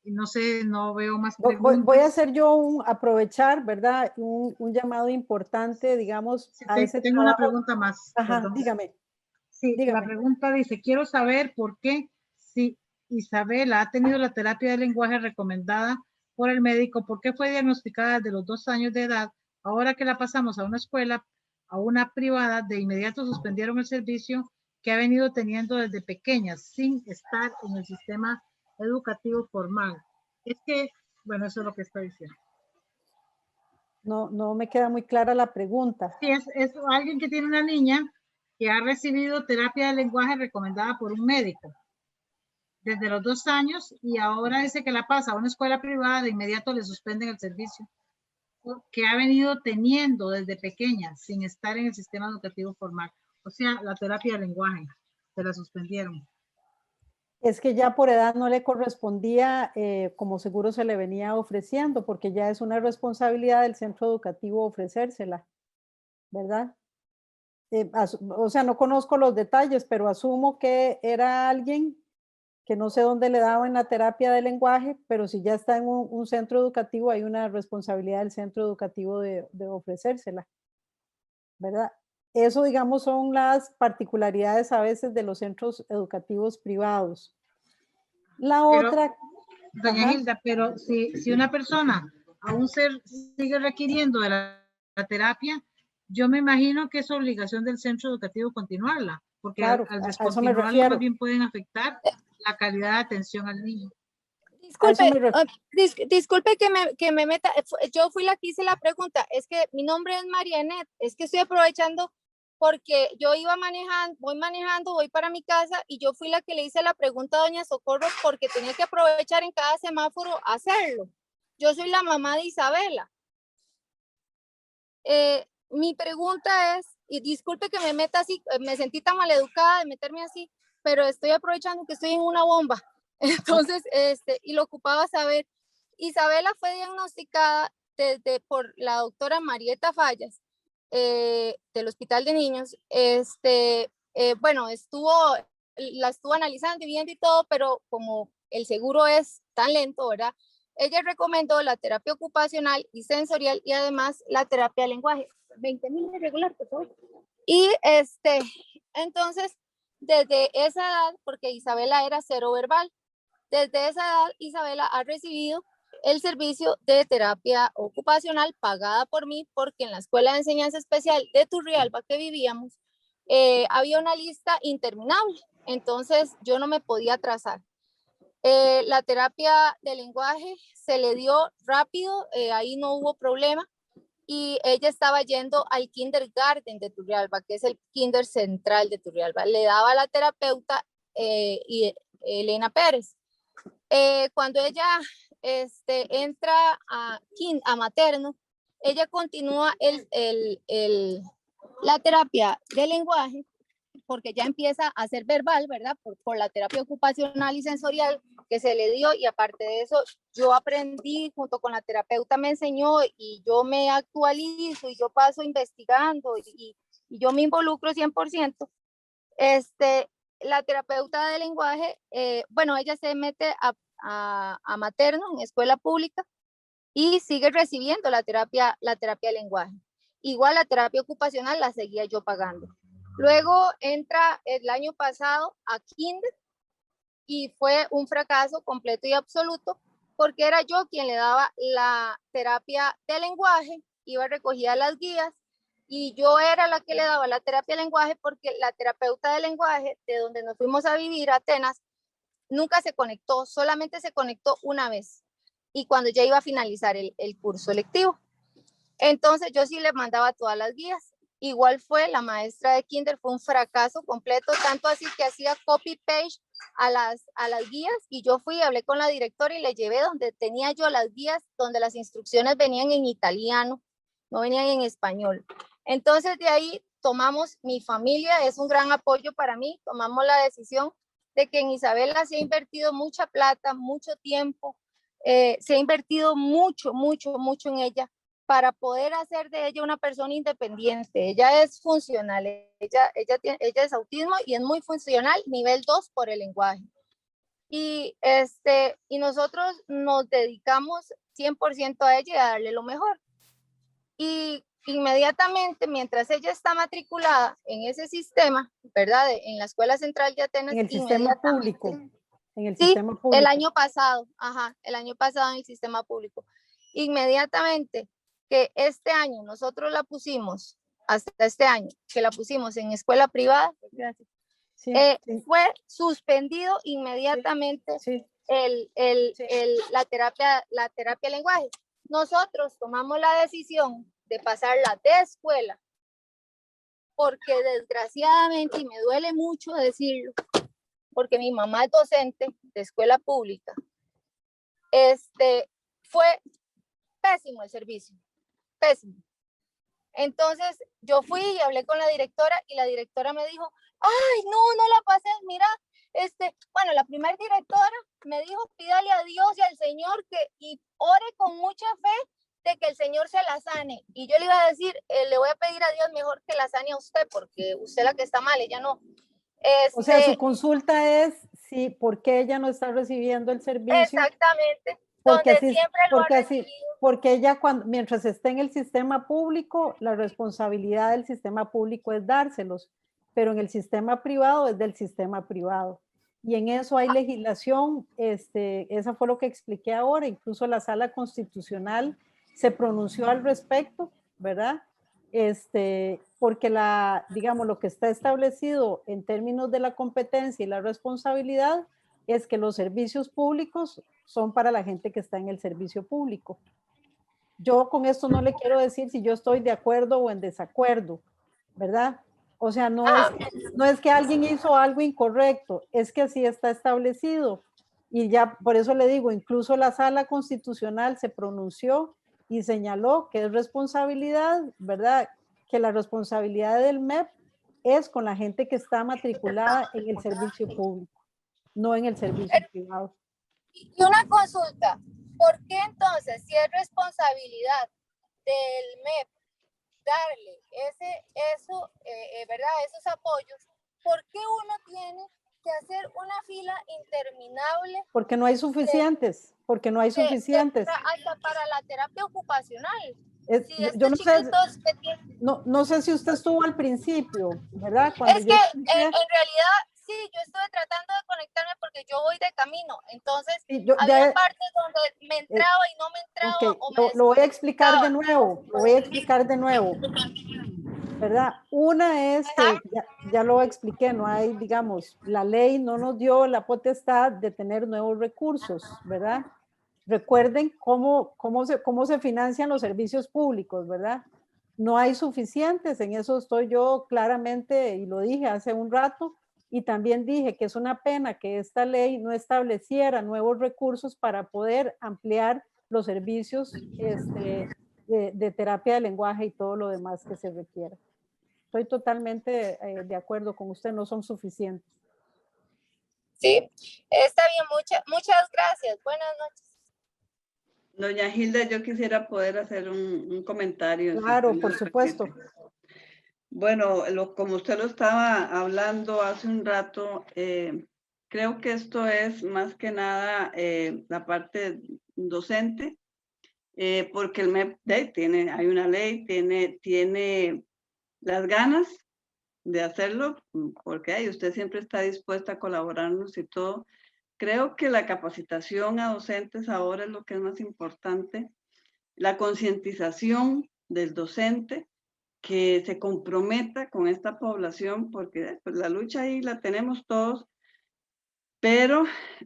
No sé, no veo más preguntas. Voy a hacer yo aprovechar, ¿verdad? Un llamado importante, digamos, Sí, a ese tengo trabajo. una pregunta más. Ajá, Perdón. dígame. Sí, dígame. la pregunta dice, quiero saber por qué si Isabela ha tenido la terapia de lenguaje recomendada por el médico, por qué fue diagnosticada desde los 2 años de edad, ahora que la pasamos a una escuela, a una privada, de inmediato suspendieron el servicio que ha venido teniendo desde pequeña, sin estar en el sistema educativo formal. Es que, bueno, eso es lo que estoy diciendo. No me queda muy clara la pregunta. Sí, es alguien que tiene una niña que ha recibido terapia de lenguaje recomendada por un médico desde los 2 años y ahora dice que la pasa a una escuela privada, de inmediato le suspenden el servicio que ha venido teniendo desde pequeña sin estar en el sistema educativo formal. O sea, la terapia de lenguaje se la suspendieron. Es que ya por edad no le correspondía como seguro se le venía ofreciendo, porque ya es una responsabilidad del centro educativo ofrecérsela, ¿verdad? O sea, no conozco los detalles, pero asumo que era alguien que no sé dónde le daban la terapia de lenguaje, pero si ya está en un centro educativo, hay una responsabilidad del centro educativo de ofrecérsela, ¿verdad? Eso, digamos, son las particularidades a veces de los centros educativos privados. La otra... Doña Ajá. Hilda, pero si una persona aún sigue requiriendo de la terapia, yo me imagino que es obligación del centro educativo continuarla, porque claro, al a eso me descontinuarla refiero. más bien pueden afectar la calidad de atención al niño. Disculpe que me meta, yo fui la que hice la pregunta, es que mi nombre es Marianet, es que estoy aprovechando porque yo voy para mi casa y yo fui la que le hice la pregunta a doña Socorro porque tenía que aprovechar en cada semáforo hacerlo. Yo soy la mamá de Isabela. Mi pregunta es, y disculpe que me meta así, me sentí tan maleducada de meterme así, pero estoy aprovechando que estoy en una bomba. Entonces, y lo ocupaba saber. Isabela fue diagnosticada por la doctora Marieta Fallas del Hospital de Niños. Bueno, la estuvo analizando y viendo y todo, pero como el seguro es tan lento, ¿verdad? ella recomendó la terapia ocupacional y sensorial y además la terapia de lenguaje. 20.000 de regular, por favor. Y entonces, desde esa edad, porque Isabela era cero verbal, desde esa edad Isabela ha recibido el servicio de terapia ocupacional pagada por mí, porque en la Escuela de Enseñanza Especial de Turrialba que vivíamos, había una lista interminable, entonces yo no me podía atrasar. La terapia de lenguaje se le dio rápido, ahí no hubo problema, y ella estaba yendo al kindergarten de Turrialba, que es el kinder central de Turrialba. Le daba la terapeuta Elena Pérez. Cuando ella entra a materno, ella continúa la terapia de lenguaje, porque ya empieza a ser verbal, ¿verdad? Por la terapia ocupacional y sensorial que se le dio, y aparte de eso, yo aprendí, junto con la terapeuta me enseñó, y yo me actualizo, y yo paso investigando, y yo me involucro 100%. La terapeuta de lenguaje, bueno, ella se mete a materno en escuela pública y sigue recibiendo la terapia de lenguaje. Igual la terapia ocupacional la seguía yo pagando. Luego entra el año pasado a kinder y fue un fracaso completo y absoluto, porque era yo quien le daba la terapia de lenguaje, iba recogía las guías, y yo era la que le daba la terapia de lenguaje, porque la terapeuta de lenguaje de donde nos fuimos a vivir, a Atenas, nunca se conectó, solamente se conectó una vez, y cuando ya iba a finalizar el curso lectivo. Entonces yo sí le mandaba todas las guías. Igual fue la maestra de kinder, fue un fracaso completo, tanto así que hacía copy-paste a las guías, y yo fui y hablé con la directora y le llevé donde tenía yo las guías, donde las instrucciones venían en italiano, no venían en español. Entonces de ahí tomamos, mi familia es un gran apoyo para mí, tomamos la decisión de que en Isabela se ha invertido mucha plata, mucho tiempo, se ha invertido mucho en ella, para poder hacer de ella una persona independiente. Ella es funcional, ella es autismo y es muy funcional, nivel 2 por el lenguaje. Y nosotros nos dedicamos 100% a ella y a darle lo mejor. Y inmediatamente, mientras ella está matriculada en ese sistema, ¿verdad? En la Escuela Central de Atenas. En el sistema público. En el sí, sistema público. el año pasado en el sistema público. Inmediatamente que este año nosotros la pusimos, hasta este año, que la pusimos en escuela privada, sí, fue suspendido inmediatamente sí. La terapia de lenguaje. Nosotros tomamos la decisión de pasarla de escuela, porque desgraciadamente, y me duele mucho decirlo, porque mi mamá es docente de escuela pública, fue pésimo el servicio, pésimo. Entonces yo fui y hablé con la directora, y la directora me dijo, ay, no la pases, mira, bueno, la primera directora me dijo, pídale a Dios y al Señor y ore con mucha fe de que el Señor se la sane. Y yo le iba a decir, le voy a pedir a Dios mejor que la sane a usted, porque usted la que está mal, ella no. O sea, su consulta es si, ¿por qué ella no está recibiendo el servicio? Exactamente. Porque donde siempre lo ha recibido. Porque ella, mientras esté en el sistema público, la responsabilidad del sistema público es dárselos, pero en el sistema privado es del sistema privado. Y en eso hay legislación, eso fue lo que expliqué ahora, incluso la Sala Constitucional se pronunció al respecto, ¿verdad? Porque digamos, lo que está establecido en términos de la competencia y la responsabilidad es que los servicios públicos son para la gente que está en el servicio público. Yo con esto no le quiero decir si yo estoy de acuerdo o en desacuerdo, ¿verdad? O sea, no es que alguien hizo algo incorrecto, es que así está establecido. Y ya por eso le digo, incluso la Sala Constitucional se pronunció y señaló que es responsabilidad, ¿verdad? Que la responsabilidad del MEP es con la gente que está matriculada en el servicio público, no en el servicio privado. Y una consulta, ¿por qué entonces, si es responsabilidad del MEP darle ¿verdad? Esos apoyos, ¿por qué uno tiene que hacer una fila interminable Porque no hay suficientes, porque no hay suficientes. hasta para la terapia ocupacional. Si Yo estos no sé, chiquitos que tienen... no sé si usted estuvo al principio, ¿verdad? Cuando Es yo que expliqué, en realidad, sí, yo estuve tratando de conectarme porque yo voy de camino. Entonces, sí, yo había ya, partes donde me entraba y no me entraba ok, o me lo voy a explicar de desconectaba. nuevo, lo voy a explicar de nuevo, ¿verdad? Una es que ya lo expliqué, no hay, digamos, la ley no nos dio la potestad de tener nuevos recursos, ¿verdad? Recuerden cómo se financian los servicios públicos, ¿verdad? No hay suficientes, en eso estoy yo claramente, y lo dije hace un rato, y también dije que es una pena que esta ley no estableciera nuevos recursos para poder ampliar los servicios de terapia de lenguaje y todo lo demás que se requiera. Estoy totalmente de acuerdo con usted, no son suficientes. Sí, está bien, muchas gracias. Buenas noches. Doña Hilda, yo quisiera poder hacer un comentario. Claro, si por usted me supuesto. permite. Bueno, como usted lo estaba hablando hace un rato, creo que esto es más que nada la parte docente, porque el MEP hay una ley, tiene las ganas de hacerlo, porque usted siempre está dispuesta a colaborarnos y todo. Creo que la capacitación a docentes ahora es lo que es más importante, la concientización del docente, que se comprometa con esta población, porque pues, la lucha ahí la tenemos todos, pero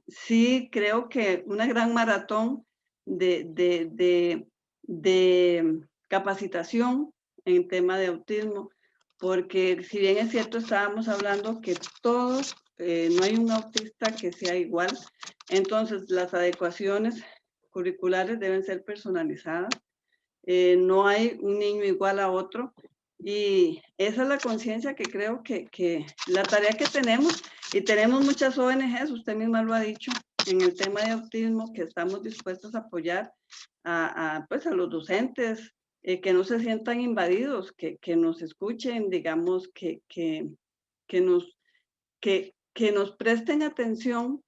sí creo que una gran maratón de capacitación en tema de autismo, porque si bien es cierto, estábamos hablando que todos, no hay un autista que sea igual, entonces las adecuaciones curriculares deben ser personalizadas, no hay un niño igual a otro, y esa es la conciencia que creo que la tarea que tenemos, y tenemos muchas ONGs, usted misma lo ha dicho, en el tema de autismo, que estamos dispuestos a apoyar pues a los docentes, que no se sientan invadidos, que nos escuchen, digamos, que nos presten atención,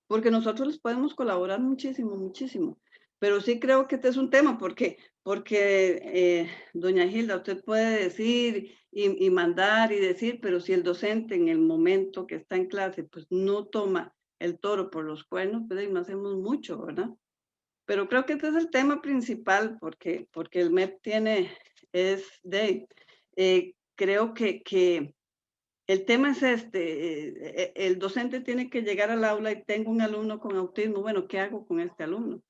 porque nosotros les podemos colaborar muchísimo, muchísimo. Pero sí creo que este es un tema, porque doña Hilda, usted puede decir y mandar y decir, pero si el docente en el momento que está en clase, pues no toma el toro por los cuernos, pues ahí no hacemos mucho, ¿verdad? Pero creo que este es el tema principal, porque el MEP creo que el tema es el docente tiene que llegar al aula y tengo un alumno con autismo, bueno, ¿qué hago con este alumno?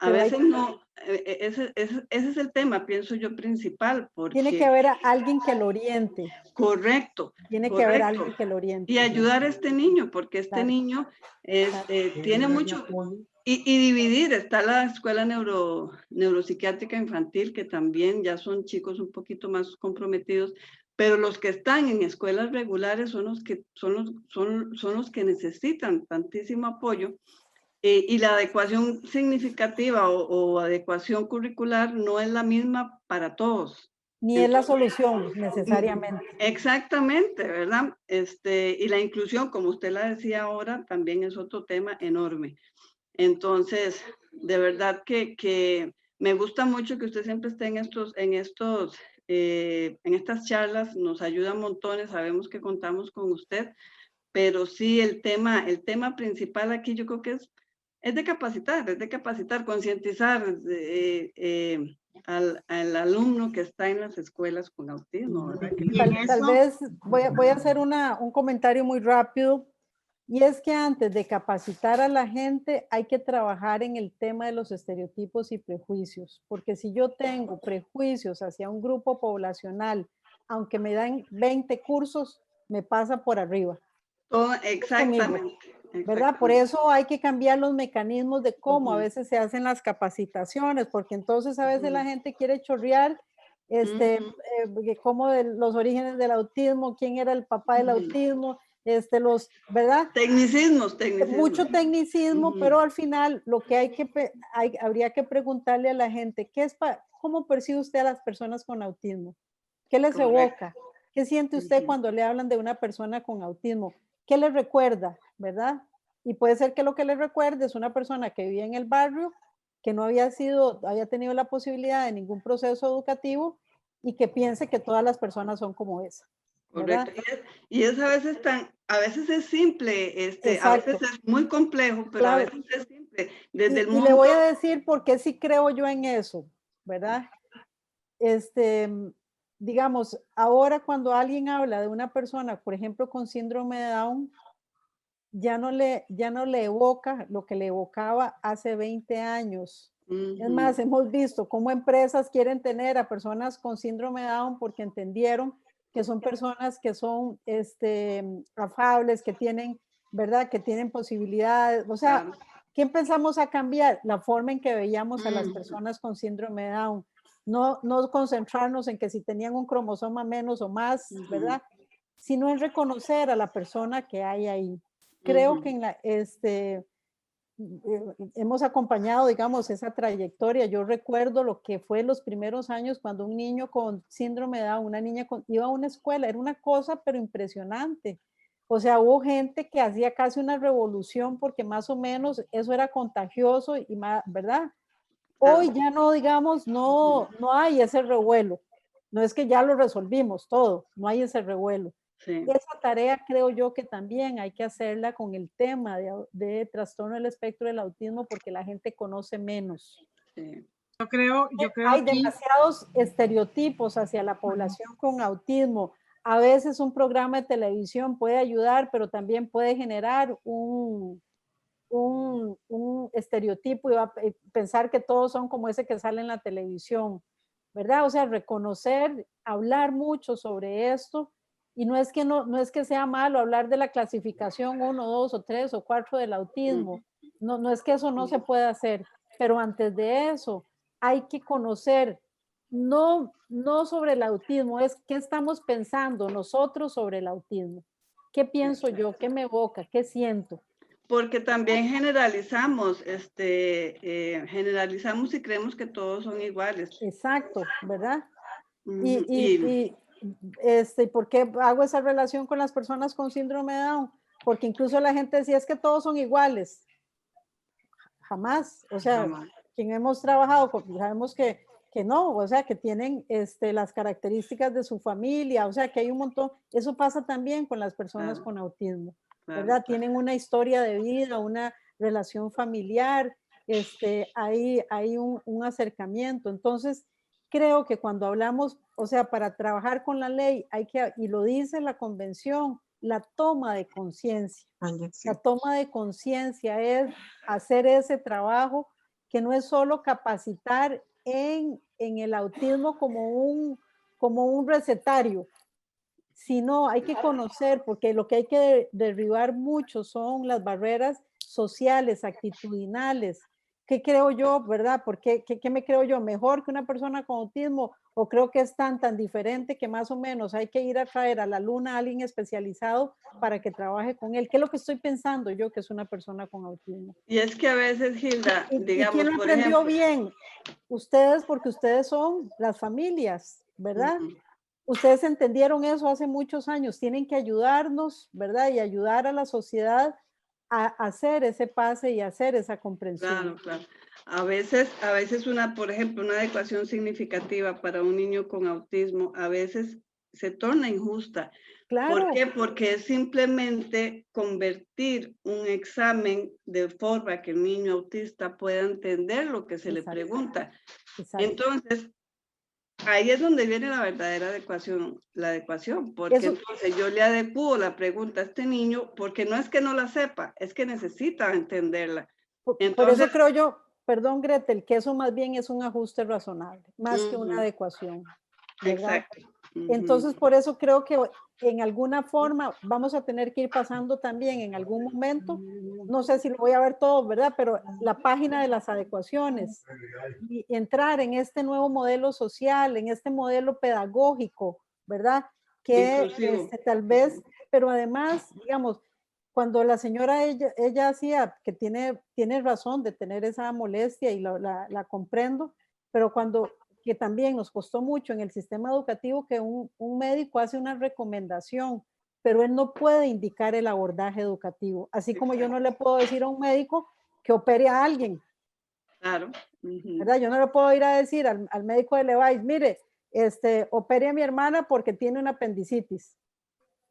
A veces no, ese es el tema, pienso yo, principal, porque... Tiene que haber alguien que lo oriente. Correcto. Tiene que haber alguien que lo oriente. Y ayudar a este niño, porque este niño tiene mucho... Y dividir, está la escuela neuropsiquiátrica infantil, que también ya son chicos un poquito más comprometidos, pero los que están en escuelas regulares son los que necesitan tantísimo apoyo, y la adecuación significativa o adecuación curricular no es la misma para todos. Ni es la solución necesariamente. Exactamente, ¿verdad? Y la inclusión, como usted la decía ahora, también es otro tema enorme. Entonces, de verdad que me gusta mucho que usted siempre esté en estas charlas, nos ayuda montones, sabemos que contamos con usted, pero sí el tema principal aquí yo creo que es de capacitar, concientizar al alumno que está en las escuelas con autismo, ¿verdad? Tal vez voy a hacer un comentario muy rápido, y es que antes de capacitar a la gente hay que trabajar en el tema de los estereotipos y prejuicios, porque si yo tengo prejuicios hacia un grupo poblacional, aunque me dan 20 cursos, me pasa por arriba. Exactamente. ¿Verdad? Por eso hay que cambiar los mecanismos de cómo a veces se hacen las capacitaciones, porque entonces a veces la gente quiere chorrear como de los orígenes del autismo, quién era el papá del autismo, ¿verdad? Tecnicismos. Mucho tecnicismo, pero al final lo que habría que preguntarle a la gente, ¿cómo percibe usted a las personas con autismo? ¿Qué les evoca? ¿Qué siente usted cuando le hablan de una persona con autismo? ¿qué le recuerda, verdad? Y puede ser que lo que le recuerde es una persona que vivía en el barrio, que no había tenido la posibilidad de ningún proceso educativo y que piense que todas las personas son como esa. ¿Verdad? Correcto. Y es a veces es simple, a veces Exacto. es muy complejo, pero Claro. a veces es simple. Desde el Y le voy a mundo, decir por qué sí creo yo en eso, ¿verdad? Digamos, ahora cuando alguien habla de una persona, por ejemplo, con síndrome de Down, ya no le evoca lo que le evocaba hace 20 años. Es más, hemos visto cómo empresas quieren tener a personas con síndrome de Down porque entendieron que son personas que son afables, que tienen, ¿verdad? Que tienen posibilidades. O sea, claro. ¿qué empezamos a cambiar? La forma en que veíamos a las personas con síndrome de Down. No concentrarnos en que si tenían un cromosoma menos o más, ¿verdad? Sino en reconocer a la persona que hay ahí. Creo que hemos acompañado, digamos, esa trayectoria. Yo recuerdo lo que fue los primeros años cuando un niño con síndrome de Down, una niña iba a una escuela, era una cosa pero impresionante. O sea, hubo gente que hacía casi una revolución porque más o menos eso era contagioso y más, ¿verdad? Hoy ya no, digamos, no hay ese revuelo. No es que ya lo resolvimos todo, no hay ese revuelo. Sí. Esa tarea creo yo que también hay que hacerla con el tema de trastorno del espectro del autismo porque la gente conoce menos. Sí. Yo creo Hay aquí, demasiados estereotipos hacia la población con autismo. A veces un programa de televisión puede ayudar, pero también puede generar un estereotipo y pensar que todos son como ese que sale en la televisión, ¿verdad? O sea, reconocer, hablar mucho sobre esto. Y no es que sea malo hablar de la clasificación 1, 2 o 3 o 4 del autismo. No es que eso no se pueda hacer, pero antes de eso hay que conocer no sobre el autismo, es qué estamos pensando nosotros sobre el autismo. ¿Qué pienso yo? ¿Qué me evoca? ¿Qué siento? Porque también generalizamos, generalizamos y creemos que todos son iguales. Exacto, ¿verdad? Y ¿Por qué hago esa relación con las personas con síndrome de Down? Porque incluso la gente decía, es que todos son iguales. Jamás. O sea, jamás. quien hemos trabajado, sabemos que no, o sea, que tienen las características de su familia, o sea, que hay un montón. Eso pasa también con las personas Claro. con autismo, Claro, ¿verdad? claro. Tienen una historia de vida, una relación familiar, hay un acercamiento. Entonces, creo que cuando hablamos, o sea, para trabajar con la ley hay que, y lo dice la convención, la toma de conciencia. La toma de conciencia es hacer ese trabajo que no es solo capacitar en el autismo como un recetario, sino hay que conocer, porque lo que hay que derribar mucho son las barreras sociales, actitudinales. ¿Qué creo yo, verdad? ¿Qué me creo yo? ¿Mejor que una persona con autismo? ¿O creo que es tan diferente que más o menos hay que ir a traer a la luna a alguien especializado para que trabaje con él? ¿Qué es lo que estoy pensando yo que es una persona con autismo? Y es que a veces, Hilda, ¿Y digamos, quién lo por aprendió ejemplo, bien? Ustedes, porque ustedes son las familias, ¿verdad? Ustedes entendieron eso hace muchos años, tienen que ayudarnos, ¿verdad? Y ayudar a la sociedad a hacer ese pase y hacer esa comprensión. claro, claro. A veces por ejemplo, una adecuación significativa para un niño con autismo, a veces se torna injusta. Claro. ¿Por qué? Porque es simplemente convertir un examen de forma que el niño autista pueda entender lo que se le pregunta. Exacto. Entonces, ahí es donde viene la verdadera adecuación, porque entonces yo le adecuo la pregunta a este niño, porque no es que no la sepa, es que necesita entenderla. Por eso creo yo, perdón Gretel, que eso más bien es un ajuste razonable, más que una adecuación, ¿verdad? Exacto. Entonces, por eso creo que en alguna forma vamos a tener que ir pasando también en algún momento, no sé si lo voy a ver todo, ¿verdad? Pero la página de las adecuaciones y entrar en este nuevo modelo social, en este modelo pedagógico, ¿verdad? Que tal vez, pero además, digamos, cuando la señora, ella hacía, que tiene razón de tener esa molestia y la comprendo, pero que también nos costó mucho en el sistema educativo que un médico hace una recomendación, pero él no puede indicar el abordaje educativo, así como yo no le puedo decir a un médico que opere a alguien. Claro. Ujú. ¿Verdad? Yo no le puedo ir a decir al médico de Levi's, mire, opere a mi hermana porque tiene una apendicitis.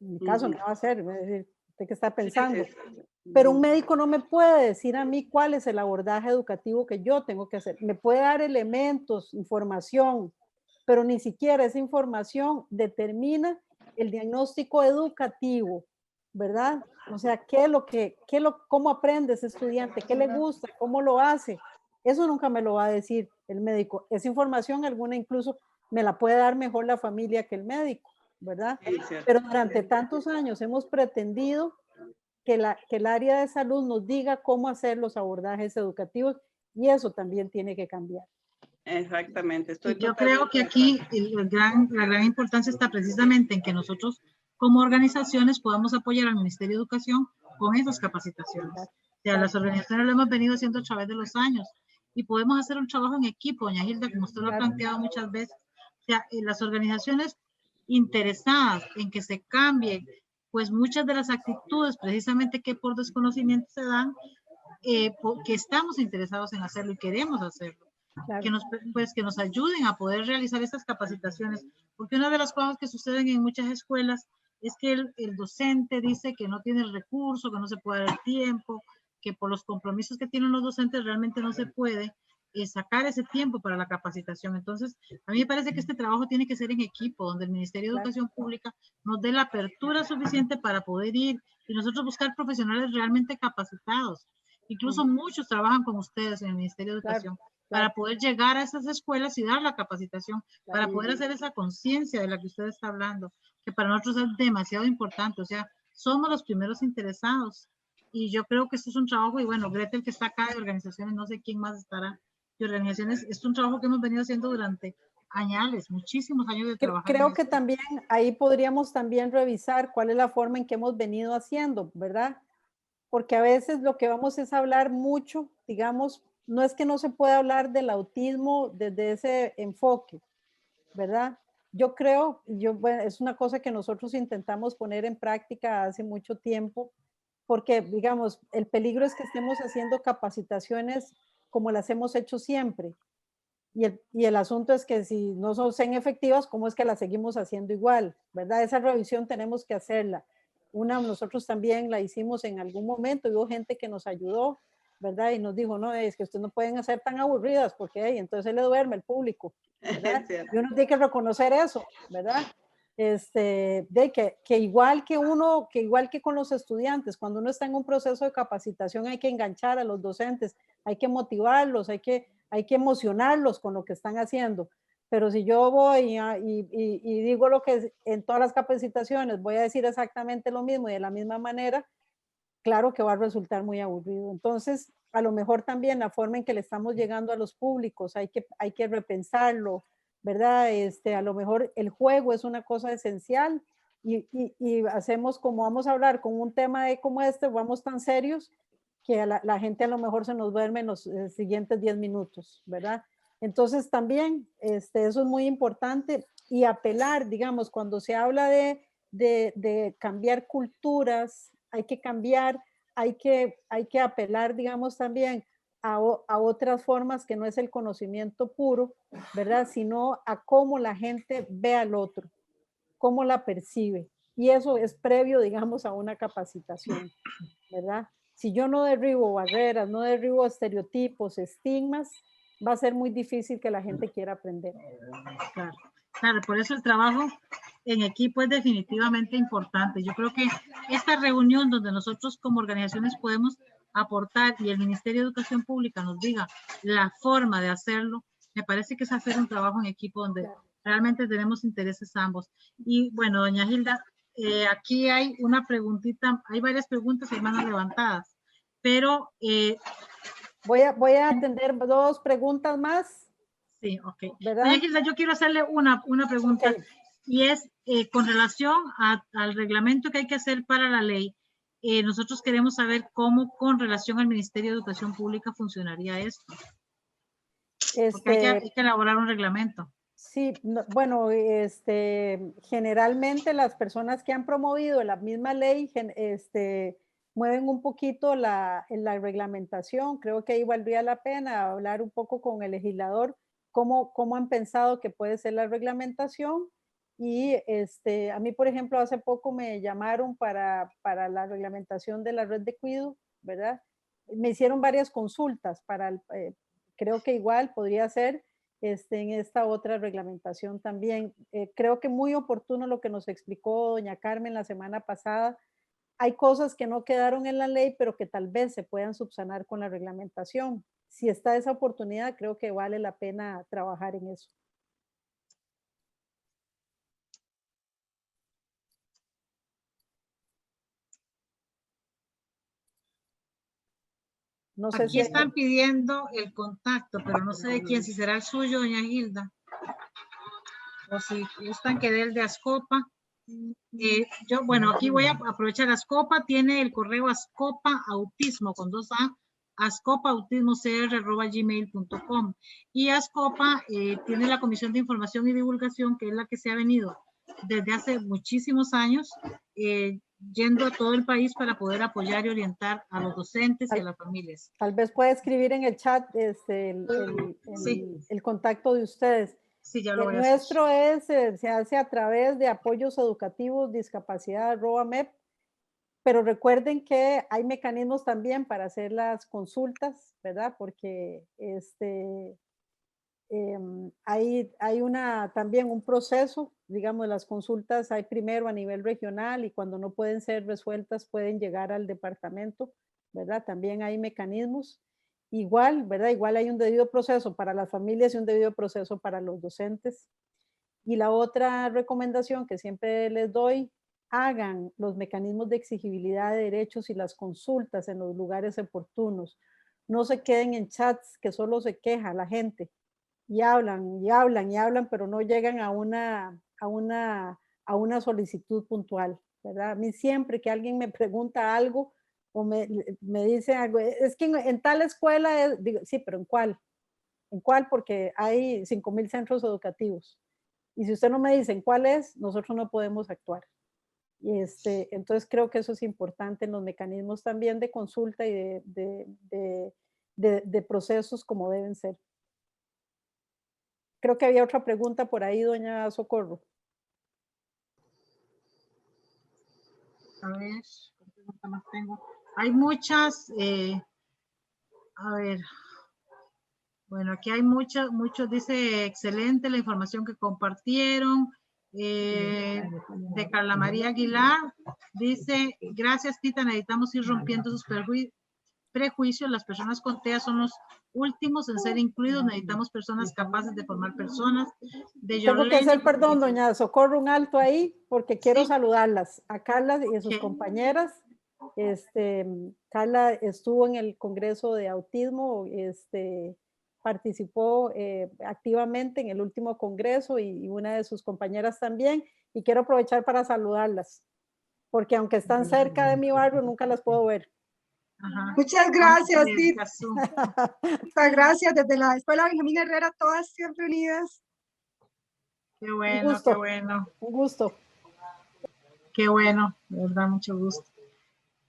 En mi caso, ¿qué va a hacer? Va a decir, ¿usted qué está pensando? Sí, sí, sí. Pero un médico no me puede decir a mí cuál es el abordaje educativo que yo tengo que hacer. Me puede dar elementos, información, pero ni siquiera esa información determina el diagnóstico educativo, ¿verdad? O sea, cómo aprende ese estudiante, qué le gusta, cómo lo hace. Eso nunca me lo va a decir el médico. Esa información alguna incluso me la puede dar mejor la familia que el médico, ¿verdad? Sí, cierto. Pero durante tantos años hemos pretendido que el área de salud nos diga cómo hacer los abordajes educativos y eso también tiene que cambiar. Exactamente. Estoy Yo creo que totalmente de aquí acuerdo. la gran importancia está precisamente en que nosotros como organizaciones podamos apoyar al Ministerio de Educación con esas capacitaciones. O sea, las organizaciones lo hemos venido haciendo a través de los años y podemos hacer un trabajo en equipo, doña Hilda, como usted lo ha planteado muchas veces. O sea, las organizaciones interesadas en que se cambien, pues muchas de las actitudes precisamente que por desconocimiento se dan, que estamos interesados en hacerlo y queremos hacerlo. Claro. Que nos ayuden a poder realizar estas capacitaciones, porque una de las cosas que suceden en muchas escuelas es que el docente dice que no tiene el recurso, que no se puede dar el tiempo, que por los compromisos que tienen los docentes realmente no se puede sacar ese tiempo para la capacitación. Entonces, a mí me parece que este trabajo tiene que ser en equipo, donde el Ministerio de Educación Pública nos dé la apertura suficiente para poder ir y nosotros buscar profesionales realmente capacitados. Incluso muchos trabajan con ustedes en el Ministerio de Educación para poder llegar a esas escuelas y dar la capacitación, para poder hacer esa conciencia de la que usted está hablando, que para nosotros es demasiado importante. O sea, somos los primeros interesados. Y yo creo que esto es un trabajo, y bueno, Gretel que está acá de organizaciones, no sé quién más estará de organizaciones, es un trabajo que hemos venido haciendo durante años, muchísimos años de trabajar. Creo que también ahí podríamos también revisar cuál es la forma en que hemos venido haciendo, ¿verdad? Porque a veces lo que vamos es hablar mucho, digamos, no es que no se pueda hablar del autismo desde ese enfoque, ¿verdad? Yo creo, bueno, es una cosa que nosotros intentamos poner en práctica hace mucho tiempo, porque, digamos, el peligro es que estemos haciendo capacitaciones como las hemos hecho siempre. Y el asunto es que si no son efectivas, ¿cómo es que las seguimos haciendo igual? ¿Verdad? Esa revisión tenemos que hacerla. Nosotros también la hicimos en algún momento, y hubo gente que nos ayudó, ¿verdad? Y nos dijo, no, es que ustedes no pueden hacer tan aburridas, porque entonces le duerme el público, ¿verdad? Y uno tiene que reconocer eso, ¿verdad? Que igual que con los estudiantes, cuando uno está en un proceso de capacitación hay que enganchar a los docentes, hay que motivarlos, hay que emocionarlos con lo que están haciendo. Pero si yo voy y digo lo que en todas las capacitaciones voy a decir exactamente lo mismo y de la misma manera, claro que va a resultar muy aburrido. Entonces, a lo mejor también la forma en que le estamos llegando a los públicos hay que repensarlo, ¿verdad? A lo mejor el juego es una cosa esencial y hacemos como vamos a hablar con un tema como este, vamos tan serios que la gente a lo mejor se nos duerme en los siguientes 10 minutos, ¿verdad? Entonces también eso es muy importante y apelar, digamos, cuando se habla de cambiar culturas, hay que apelar, digamos, también a otras formas que no es el conocimiento puro, ¿verdad? Sino a cómo la gente ve al otro, cómo la percibe. Y eso es previo, digamos, a una capacitación, ¿verdad? Si yo no derribo barreras, no derribo estereotipos, estigmas, va a ser muy difícil que la gente quiera aprender. Claro, por eso el trabajo en equipo es definitivamente importante. Yo creo que esta reunión donde nosotros como organizaciones podemos aportar y el Ministerio de Educación Pública nos diga la forma de hacerlo, me parece que es hacer un trabajo en equipo donde realmente tenemos intereses ambos. Y bueno, doña Hilda, aquí hay una preguntita, hay varias preguntas y manos levantadas, pero... voy a atender 2 preguntas más. Sí, ok. ¿Verdad? Doña Hilda, yo quiero hacerle una pregunta, y es con relación al reglamento que hay que hacer para la ley. Nosotros queremos saber cómo con relación al Ministerio de Educación Pública funcionaría esto. Porque hay que elaborar un reglamento. Sí, bueno, generalmente las personas que han promovido la misma ley mueven un poquito en la reglamentación. Creo que ahí valdría la pena hablar un poco con el legislador, cómo han pensado que puede ser la reglamentación. Y a mí, por ejemplo, hace poco me llamaron para la reglamentación de la red de cuido, ¿verdad? Me hicieron varias consultas creo que igual podría ser en esta otra reglamentación también. Creo que muy oportuno lo que nos explicó doña Carmen la semana pasada. Hay cosas que no quedaron en la ley, pero que tal vez se puedan subsanar con la reglamentación. Si está esa oportunidad, creo que vale la pena trabajar en eso. No sé Aquí si están pidiendo el contacto, pero no sé de quién, si será el suyo, doña Gilda, o si gustan que dé el de Ascopa. Bueno, aquí voy a aprovechar. Ascopa tiene el correo ascopaautismo con 2A, ascopaautismocr@gmail.com, y Ascopa tiene la Comisión de Información y Divulgación, que es la que se ha venido desde hace muchísimos años yendo a todo el país para poder apoyar y orientar a los docentes y a las familias. Tal vez pueda escribir en el chat el contacto de ustedes. Sí, ya lo voy a nuestro se hace a través de apoyos educativos discapacidad@mep, pero recuerden que hay mecanismos también para hacer las consultas, ¿verdad? Porque hay también un proceso, digamos, las consultas hay primero a nivel regional y cuando no pueden ser resueltas pueden llegar al departamento, ¿verdad? También hay mecanismos. Igual, ¿verdad? Igual hay un debido proceso para las familias y un debido proceso para los docentes. Y la otra recomendación que siempre les doy, hagan los mecanismos de exigibilidad de derechos y las consultas en los lugares oportunos. No se queden en chats que solo se queja la gente y hablan y hablan y hablan, pero no llegan a una solicitud puntual, ¿verdad? A mí siempre que alguien me pregunta algo o me dice algo, es que en tal escuela, digo, sí, pero ¿en cuál? ¿En cuál? Porque hay 5,000 centros educativos. Y si usted no me dice en cuál es, nosotros no podemos actuar. Y entonces creo que eso es importante en los mecanismos también de consulta y de procesos como deben ser. Creo que había otra pregunta por ahí, doña Socorro. A ver, ¿qué pregunta más tengo? Hay muchas, a ver, bueno, aquí hay muchos, dice, excelente la información que compartieron. De Carla María Aguilar, dice, gracias Tita, necesitamos ir rompiendo esos prejuicios, las personas con TEA son los últimos en ser incluidos, necesitamos personas capaces de formar personas. Tengo que hacer, perdón, doña Socorro, un alto ahí, porque quiero saludarlas, a Carla y a sus compañeras. Carla estuvo en el Congreso de Autismo, participó activamente en el último congreso y una de sus compañeras también, y quiero aprovechar para saludarlas, porque aunque están cerca de mi barrio, nunca las puedo ver. Ajá. Muchas gracias, Tita. Muchas gracias, desde la Escuela Benjamín Herrera, todas siempre unidas. Qué bueno, un gusto, qué bueno. Un gusto. Qué bueno, de verdad, mucho gusto.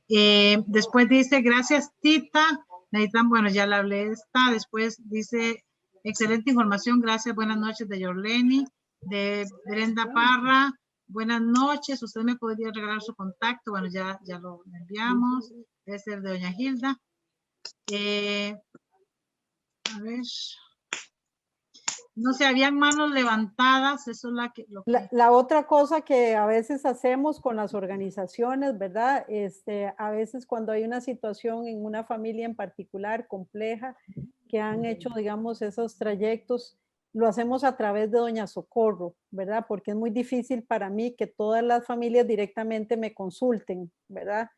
Después dice, gracias Tita, necesitan, bueno, ya la hablé esta, después dice, excelente información, gracias, buenas noches de Yorleni, de Brenda Parra, buenas noches, usted me podría regalar su contacto, bueno, ya lo enviamos, debe ser de doña Gilda. A ver, no sé, habían manos levantadas, eso es la otra cosa que a veces hacemos con las organizaciones, ¿verdad? A veces cuando hay una situación en una familia en particular compleja, que han hecho, digamos, esos trayectos, lo hacemos a través de doña Socorro, ¿verdad? Porque es muy difícil para mí que todas las familias directamente me consulten, ¿verdad?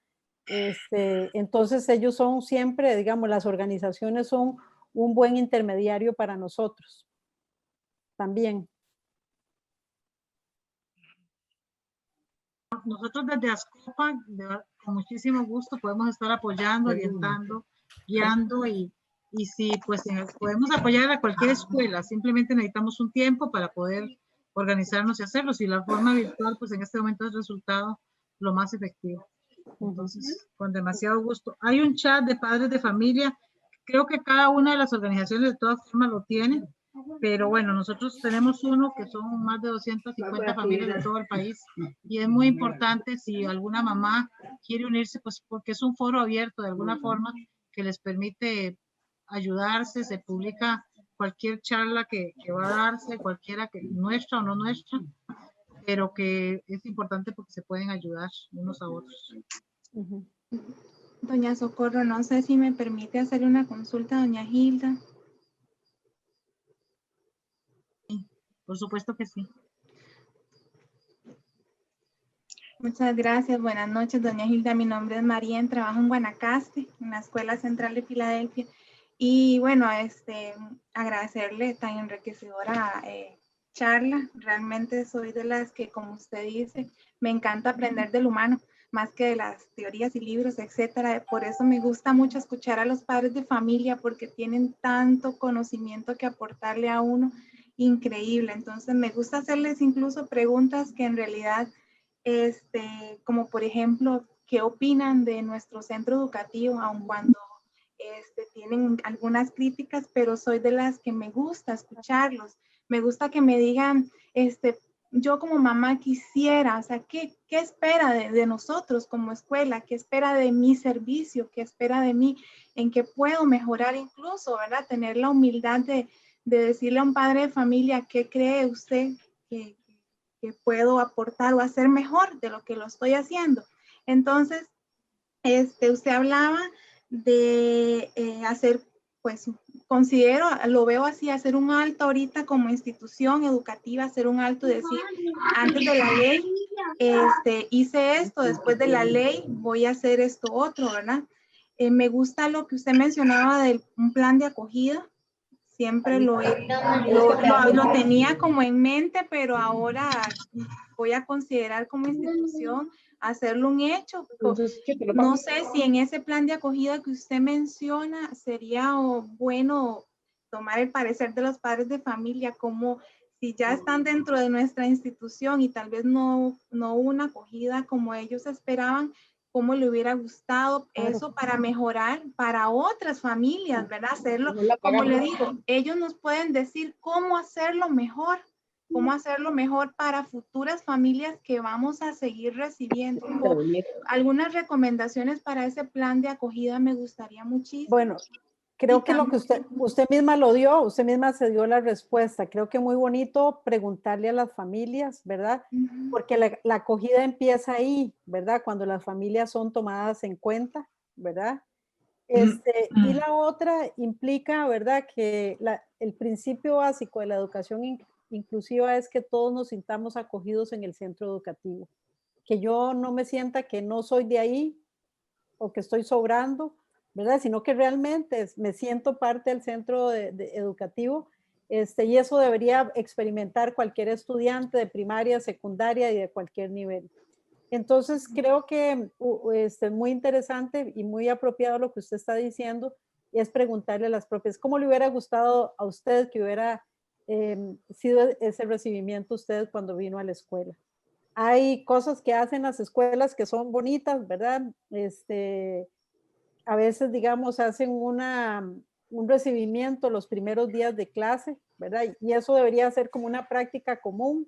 Entonces ellos son siempre, digamos, las organizaciones son un buen intermediario para nosotros también. Nosotros desde Ascopa, con muchísimo gusto, podemos estar apoyando, orientando, guiando y y si pues podemos apoyar a cualquier escuela, simplemente necesitamos un tiempo para poder organizarnos y hacerlo. Si la forma virtual, pues en este momento es el resultado lo más efectivo. Entonces, con demasiado gusto. Hay un chat de padres de familia, creo que cada una de las organizaciones de todas formas lo tiene, pero bueno, nosotros tenemos uno que son más de 250 familias de todo el país y es muy importante si alguna mamá quiere unirse, pues porque es un foro abierto de alguna forma que les permite ayudarse, se publica cualquier charla que va a darse, cualquiera que nuestra o no nuestra, pero que es importante porque se pueden ayudar unos a otros. Doña Socorro, no sé si me permite hacer una consulta, doña Hilda. Por supuesto que sí. Muchas gracias. Buenas noches, doña Hilda. Mi nombre es María, trabajo en Guanacaste, en la Escuela Central de Filadelfia. Y bueno, agradecerle tan enriquecedora charla. Realmente soy de las que, como usted dice, me encanta aprender del humano, más que de las teorías y libros, etcétera. Por eso me gusta mucho escuchar a los padres de familia, porque tienen tanto conocimiento que aportarle a uno, increíble. Entonces me gusta hacerles incluso preguntas que en realidad, como por ejemplo, ¿qué opinan de nuestro centro educativo? Aun cuando tienen algunas críticas, pero soy de las que me gusta escucharlos. Me gusta que me digan, yo como mamá quisiera, o sea, ¿qué espera de nosotros como escuela? ¿Qué espera de mi servicio? ¿Qué espera de mí? ¿En qué puedo mejorar incluso, verdad? Tener la humildad de decirle a un padre de familia, ¿qué cree usted que puedo aportar o hacer mejor de lo que lo estoy haciendo? Entonces, usted hablaba de hacer, pues considero, lo veo así, hacer un alto ahorita como institución educativa, hacer un alto, decir, antes de la ley, hice esto, después de la ley voy a hacer esto otro, ¿verdad? Me gusta lo que usted mencionaba de un plan de acogida. Siempre lo tenía como en mente, pero ahora voy a considerar como institución hacerlo un hecho. No sé si en ese plan de acogida que usted menciona sería bueno tomar el parecer de los padres de familia, como si ya están dentro de nuestra institución y tal vez no una acogida como ellos esperaban, cómo le hubiera gustado eso para mejorar para otras familias, ¿verdad? Hacerlo, como le digo, ellos nos pueden decir cómo hacerlo mejor para futuras familias que vamos a seguir recibiendo. Algunas recomendaciones para ese plan de acogida me gustaría muchísimo. Bueno, creo que lo que usted misma lo dio, usted misma se dio la respuesta. Creo que muy bonito preguntarle a las familias, ¿verdad? Porque la acogida empieza ahí, ¿verdad? Cuando las familias son tomadas en cuenta, ¿verdad? Y la otra implica, ¿verdad? Que el principio básico de la educación inclusiva es que todos nos sintamos acogidos en el centro educativo. Que yo no me sienta que no soy de ahí o que estoy sobrando, ¿verdad? Sino que realmente me siento parte del centro educativo, y eso debería experimentar cualquier estudiante de primaria, secundaria y de cualquier nivel. Entonces, creo que es muy interesante y muy apropiado lo que usted está diciendo, y es preguntarle a las propias, ¿cómo le hubiera gustado a usted que hubiera sido ese recibimiento usted cuando vino a la escuela? Hay cosas que hacen las escuelas que son bonitas, ¿verdad? A veces, digamos, hacen un recibimiento los primeros días de clase, ¿verdad? Y eso debería ser como una práctica común,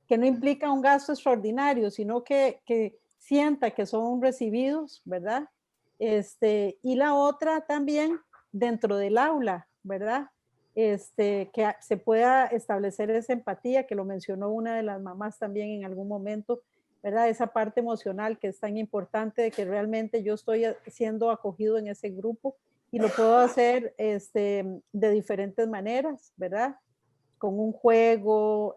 que no implica un gasto extraordinario, sino que sienta que son recibidos, ¿verdad? Y la otra también dentro del aula, ¿verdad? Que se pueda establecer esa empatía, que lo mencionó una de las mamás también en algún momento, ¿verdad? Esa parte emocional que es tan importante, de que realmente yo estoy siendo acogido en ese grupo y lo puedo hacer de diferentes maneras, ¿verdad? Con un juego,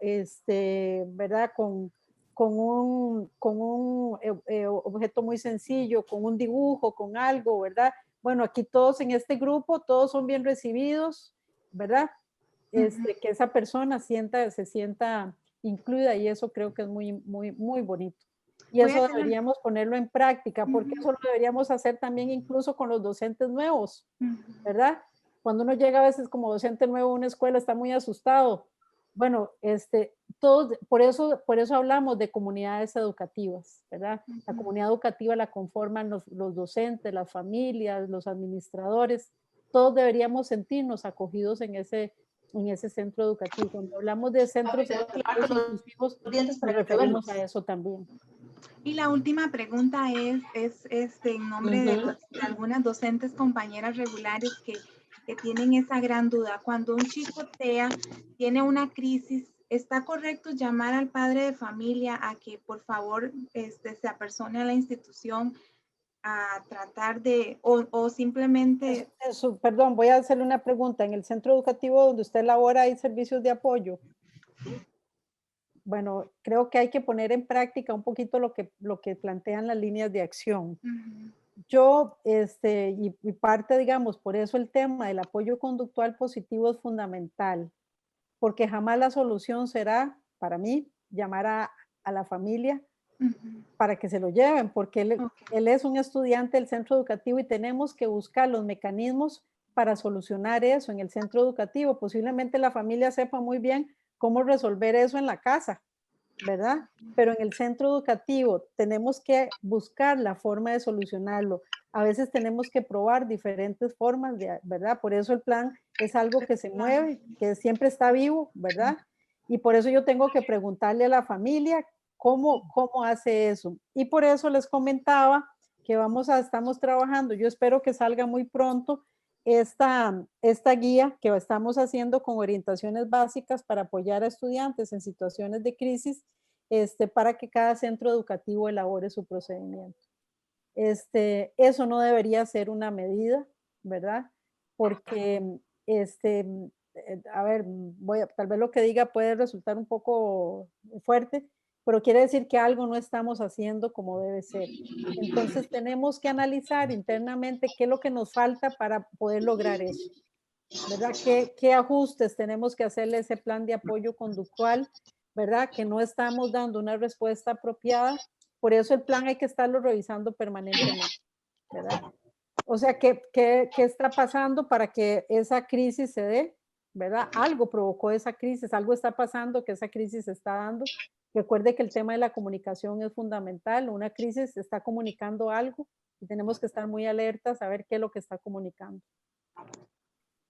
¿verdad? Con un objeto muy sencillo, con un dibujo, con algo, ¿verdad? Bueno, aquí todos en este grupo, todos son bien recibidos, ¿verdad? Que esa persona se sienta incluida, y eso creo que es muy, muy, muy bonito. Y eso deberíamos ponerlo en práctica, porque eso lo deberíamos hacer también incluso con los docentes nuevos, ¿verdad? Cuando uno llega a veces como docente nuevo a una escuela está muy asustado. Bueno, todos, por eso hablamos de comunidades educativas, ¿verdad? La comunidad educativa la conforman los docentes, las familias, los administradores. Todos deberíamos sentirnos acogidos en ese centro educativo. Cuando hablamos de centros educativos inclusivos, nos referimos a eso también. Y la última pregunta es en nombre de algunas docentes compañeras regulares que tienen esa gran duda. Cuando un chico TEA tiene una crisis, ¿está correcto llamar al padre de familia a que por favor se apersone a la institución a tratar de, o simplemente... Perdón, voy a hacerle una pregunta. ¿En el centro educativo donde usted labora hay servicios de apoyo? Bueno, creo que hay que poner en práctica un poquito lo que plantean las líneas de acción. Yo, y parte, digamos, por eso el tema del apoyo conductual positivo es fundamental, porque jamás la solución será, para mí, llamar a la familia para que se lo lleven, porque él es un estudiante del centro educativo y tenemos que buscar los mecanismos para solucionar eso en el centro educativo. Posiblemente la familia sepa muy bien cómo resolver eso en la casa, ¿verdad? Pero en el centro educativo tenemos que buscar la forma de solucionarlo. A veces tenemos que probar diferentes formas, ¿verdad? Por eso el plan es algo que se mueve, que siempre está vivo, ¿verdad? Y por eso yo tengo que preguntarle a la familia cómo hace eso. Y por eso les comentaba que estamos trabajando, yo espero que salga muy pronto, esta guía que estamos haciendo con orientaciones básicas para apoyar a estudiantes en situaciones de crisis, para que cada centro educativo elabore su procedimiento. Eso no debería ser una medida, ¿verdad? Porque, a ver, tal vez lo que diga puede resultar un poco fuerte, pero quiere decir que algo no estamos haciendo como debe ser. Entonces tenemos que analizar internamente qué es lo que nos falta para poder lograr eso, ¿verdad? ¿Qué ajustes tenemos que hacerle a ese plan de apoyo conductual, ¿verdad? Que no estamos dando una respuesta apropiada. Por eso el plan hay que estarlo revisando permanentemente, ¿verdad? O sea, ¿qué está pasando para que esa crisis se dé? ¿Verdad? Algo provocó esa crisis, algo está pasando que esa crisis se está dando. Recuerde que el tema de la comunicación es fundamental. Una crisis está comunicando algo y tenemos que estar muy alertas a ver qué es lo que está comunicando.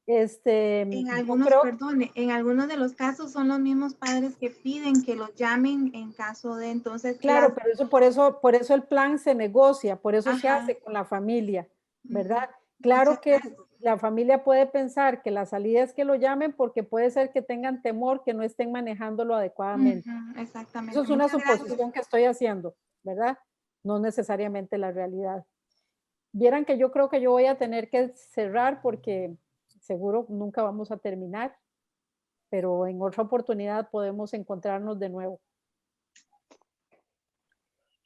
En algunos de los casos son los mismos padres que piden que los llamen en caso de, entonces... Claro, pero por eso el plan se negocia, por eso se hace con la familia, ¿verdad? Claro que la familia puede pensar que la salida es que lo llamen porque puede ser que tengan temor, que no estén manejándolo adecuadamente. Exactamente. Eso es una suposición que estoy haciendo, ¿verdad? No necesariamente la realidad. Vieran que yo creo que yo voy a tener que cerrar porque seguro nunca vamos a terminar, pero en otra oportunidad podemos encontrarnos de nuevo.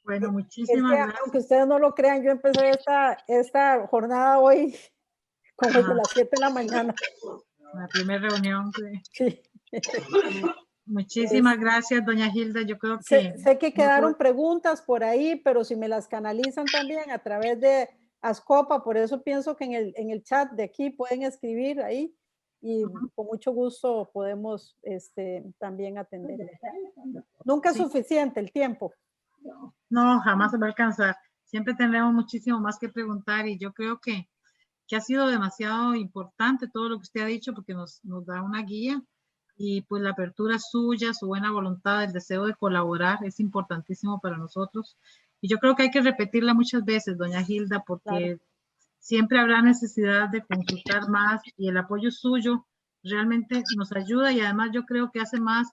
Bueno, muchísimas gracias. Aunque ustedes no lo crean, yo empecé esta jornada hoy como desde las 7 de la mañana. La primera reunión. Sí. Muchísimas gracias, doña Hilda. Yo creo que... Sé que quedaron preguntas por ahí, pero si me las canalizan también a través de Ascopa, por eso pienso que en el chat de aquí pueden escribir ahí y con mucho gusto podemos también atender. Nunca es suficiente el tiempo. No, jamás se va a alcanzar. Siempre tendremos muchísimo más que preguntar y yo creo que ha sido demasiado importante todo lo que usted ha dicho porque nos da una guía y pues la apertura suya, su buena voluntad, el deseo de colaborar es importantísimo para nosotros. Y yo creo que hay que repetirla muchas veces, doña Hilda, porque siempre habrá necesidad de consultar más y el apoyo suyo realmente nos ayuda y además yo creo que hace más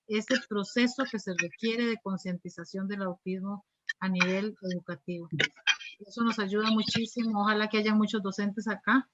ese proceso que se requiere de concientización del autismo a nivel educativo. Eso nos ayuda muchísimo. Ojalá que haya muchos docentes acá.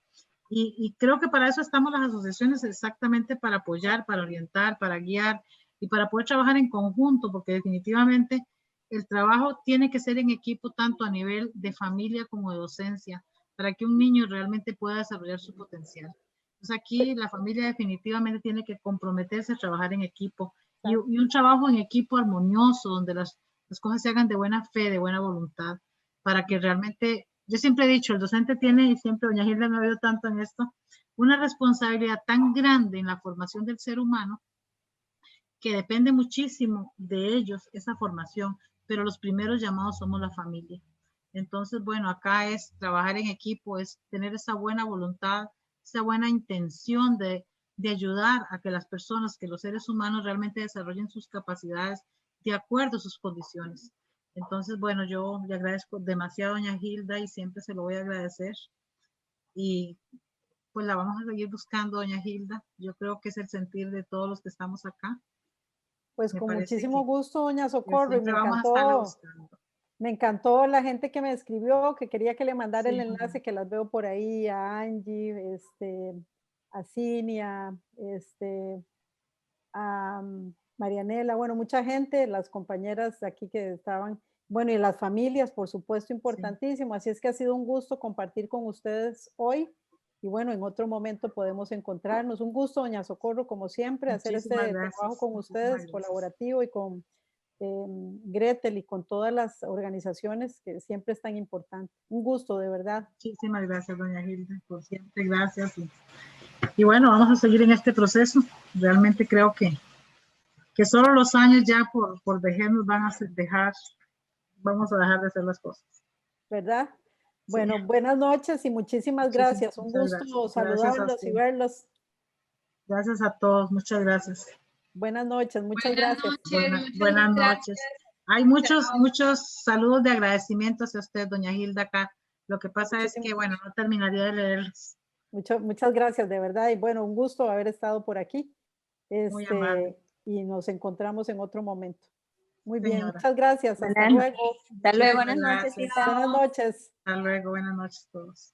Y creo que para eso estamos las asociaciones, exactamente para apoyar, para orientar, para guiar y para poder trabajar en conjunto, porque definitivamente el trabajo tiene que ser en equipo tanto a nivel de familia como de docencia, para que un niño realmente pueda desarrollar su potencial. Entonces aquí la familia definitivamente tiene que comprometerse a trabajar en equipo y un trabajo en equipo armonioso, donde las cosas se hagan de buena fe, de buena voluntad, para que realmente, yo siempre he dicho, el docente tiene, y siempre doña Hilda me ha oído tanto en esto, una responsabilidad tan grande en la formación del ser humano que depende muchísimo de ellos esa formación, pero los primeros llamados somos la familia. Entonces, bueno, acá es trabajar en equipo, es tener esa buena voluntad, esa buena intención de ayudar a que las personas, que los seres humanos realmente desarrollen sus capacidades de acuerdo a sus condiciones. Entonces, bueno, yo le agradezco demasiado a doña Hilda y siempre se lo voy a agradecer. Y pues la vamos a seguir buscando, doña Hilda. Yo creo que es el sentir de todos los que estamos acá. Pues Me con parece muchísimo que gusto, doña Socorro, y siempre vamos a estarlo buscando. me encantó la gente que me escribió, que quería que le mandara el Sí. enlace, que las veo por ahí, a Angie, a Cinia, a Marianela, bueno, mucha gente, las compañeras de aquí que estaban, bueno, y las familias, por supuesto, importantísimo. Así es que ha sido un gusto compartir con ustedes hoy. Y bueno, en otro momento podemos encontrarnos. Un gusto, doña Socorro, como siempre, hacer Muchísimas este trabajo con muchísimas ustedes, gracias. colaborativo, y con Gretel y con todas las organizaciones que siempre es tan importante. Un gusto, de verdad. Muchísimas gracias, doña Hilda, por siempre, gracias. Y bueno, vamos a seguir en este proceso. Realmente creo que solo los años ya por vejez nos van a dejar, vamos a dejar de hacer las cosas. ¿Verdad? Sí. Bueno, buenas noches y muchísimas gracias. Un muchas gusto gracias. saludarlos Gracias a y usted. verlos. Gracias a todos, muchas gracias. Buenas noches, muchas Buenas gracias. noches, muchas Buenas gracias. noches. Hay muchos, Chao. muchos saludos de agradecimiento hacia usted, doña Hilda, acá. Lo que pasa es que, bueno, no terminaría de leerlos. Muchas gracias, de verdad. Y bueno, un gusto haber estado por aquí. Muy amable. Y nos encontramos en otro momento. Muy bien, Señora. muchas gracias. Hasta Buenas luego. Hasta luego, buenas Muchísimas noches, gracias. Tita. Buenas noches. Hasta luego, buenas noches a todos.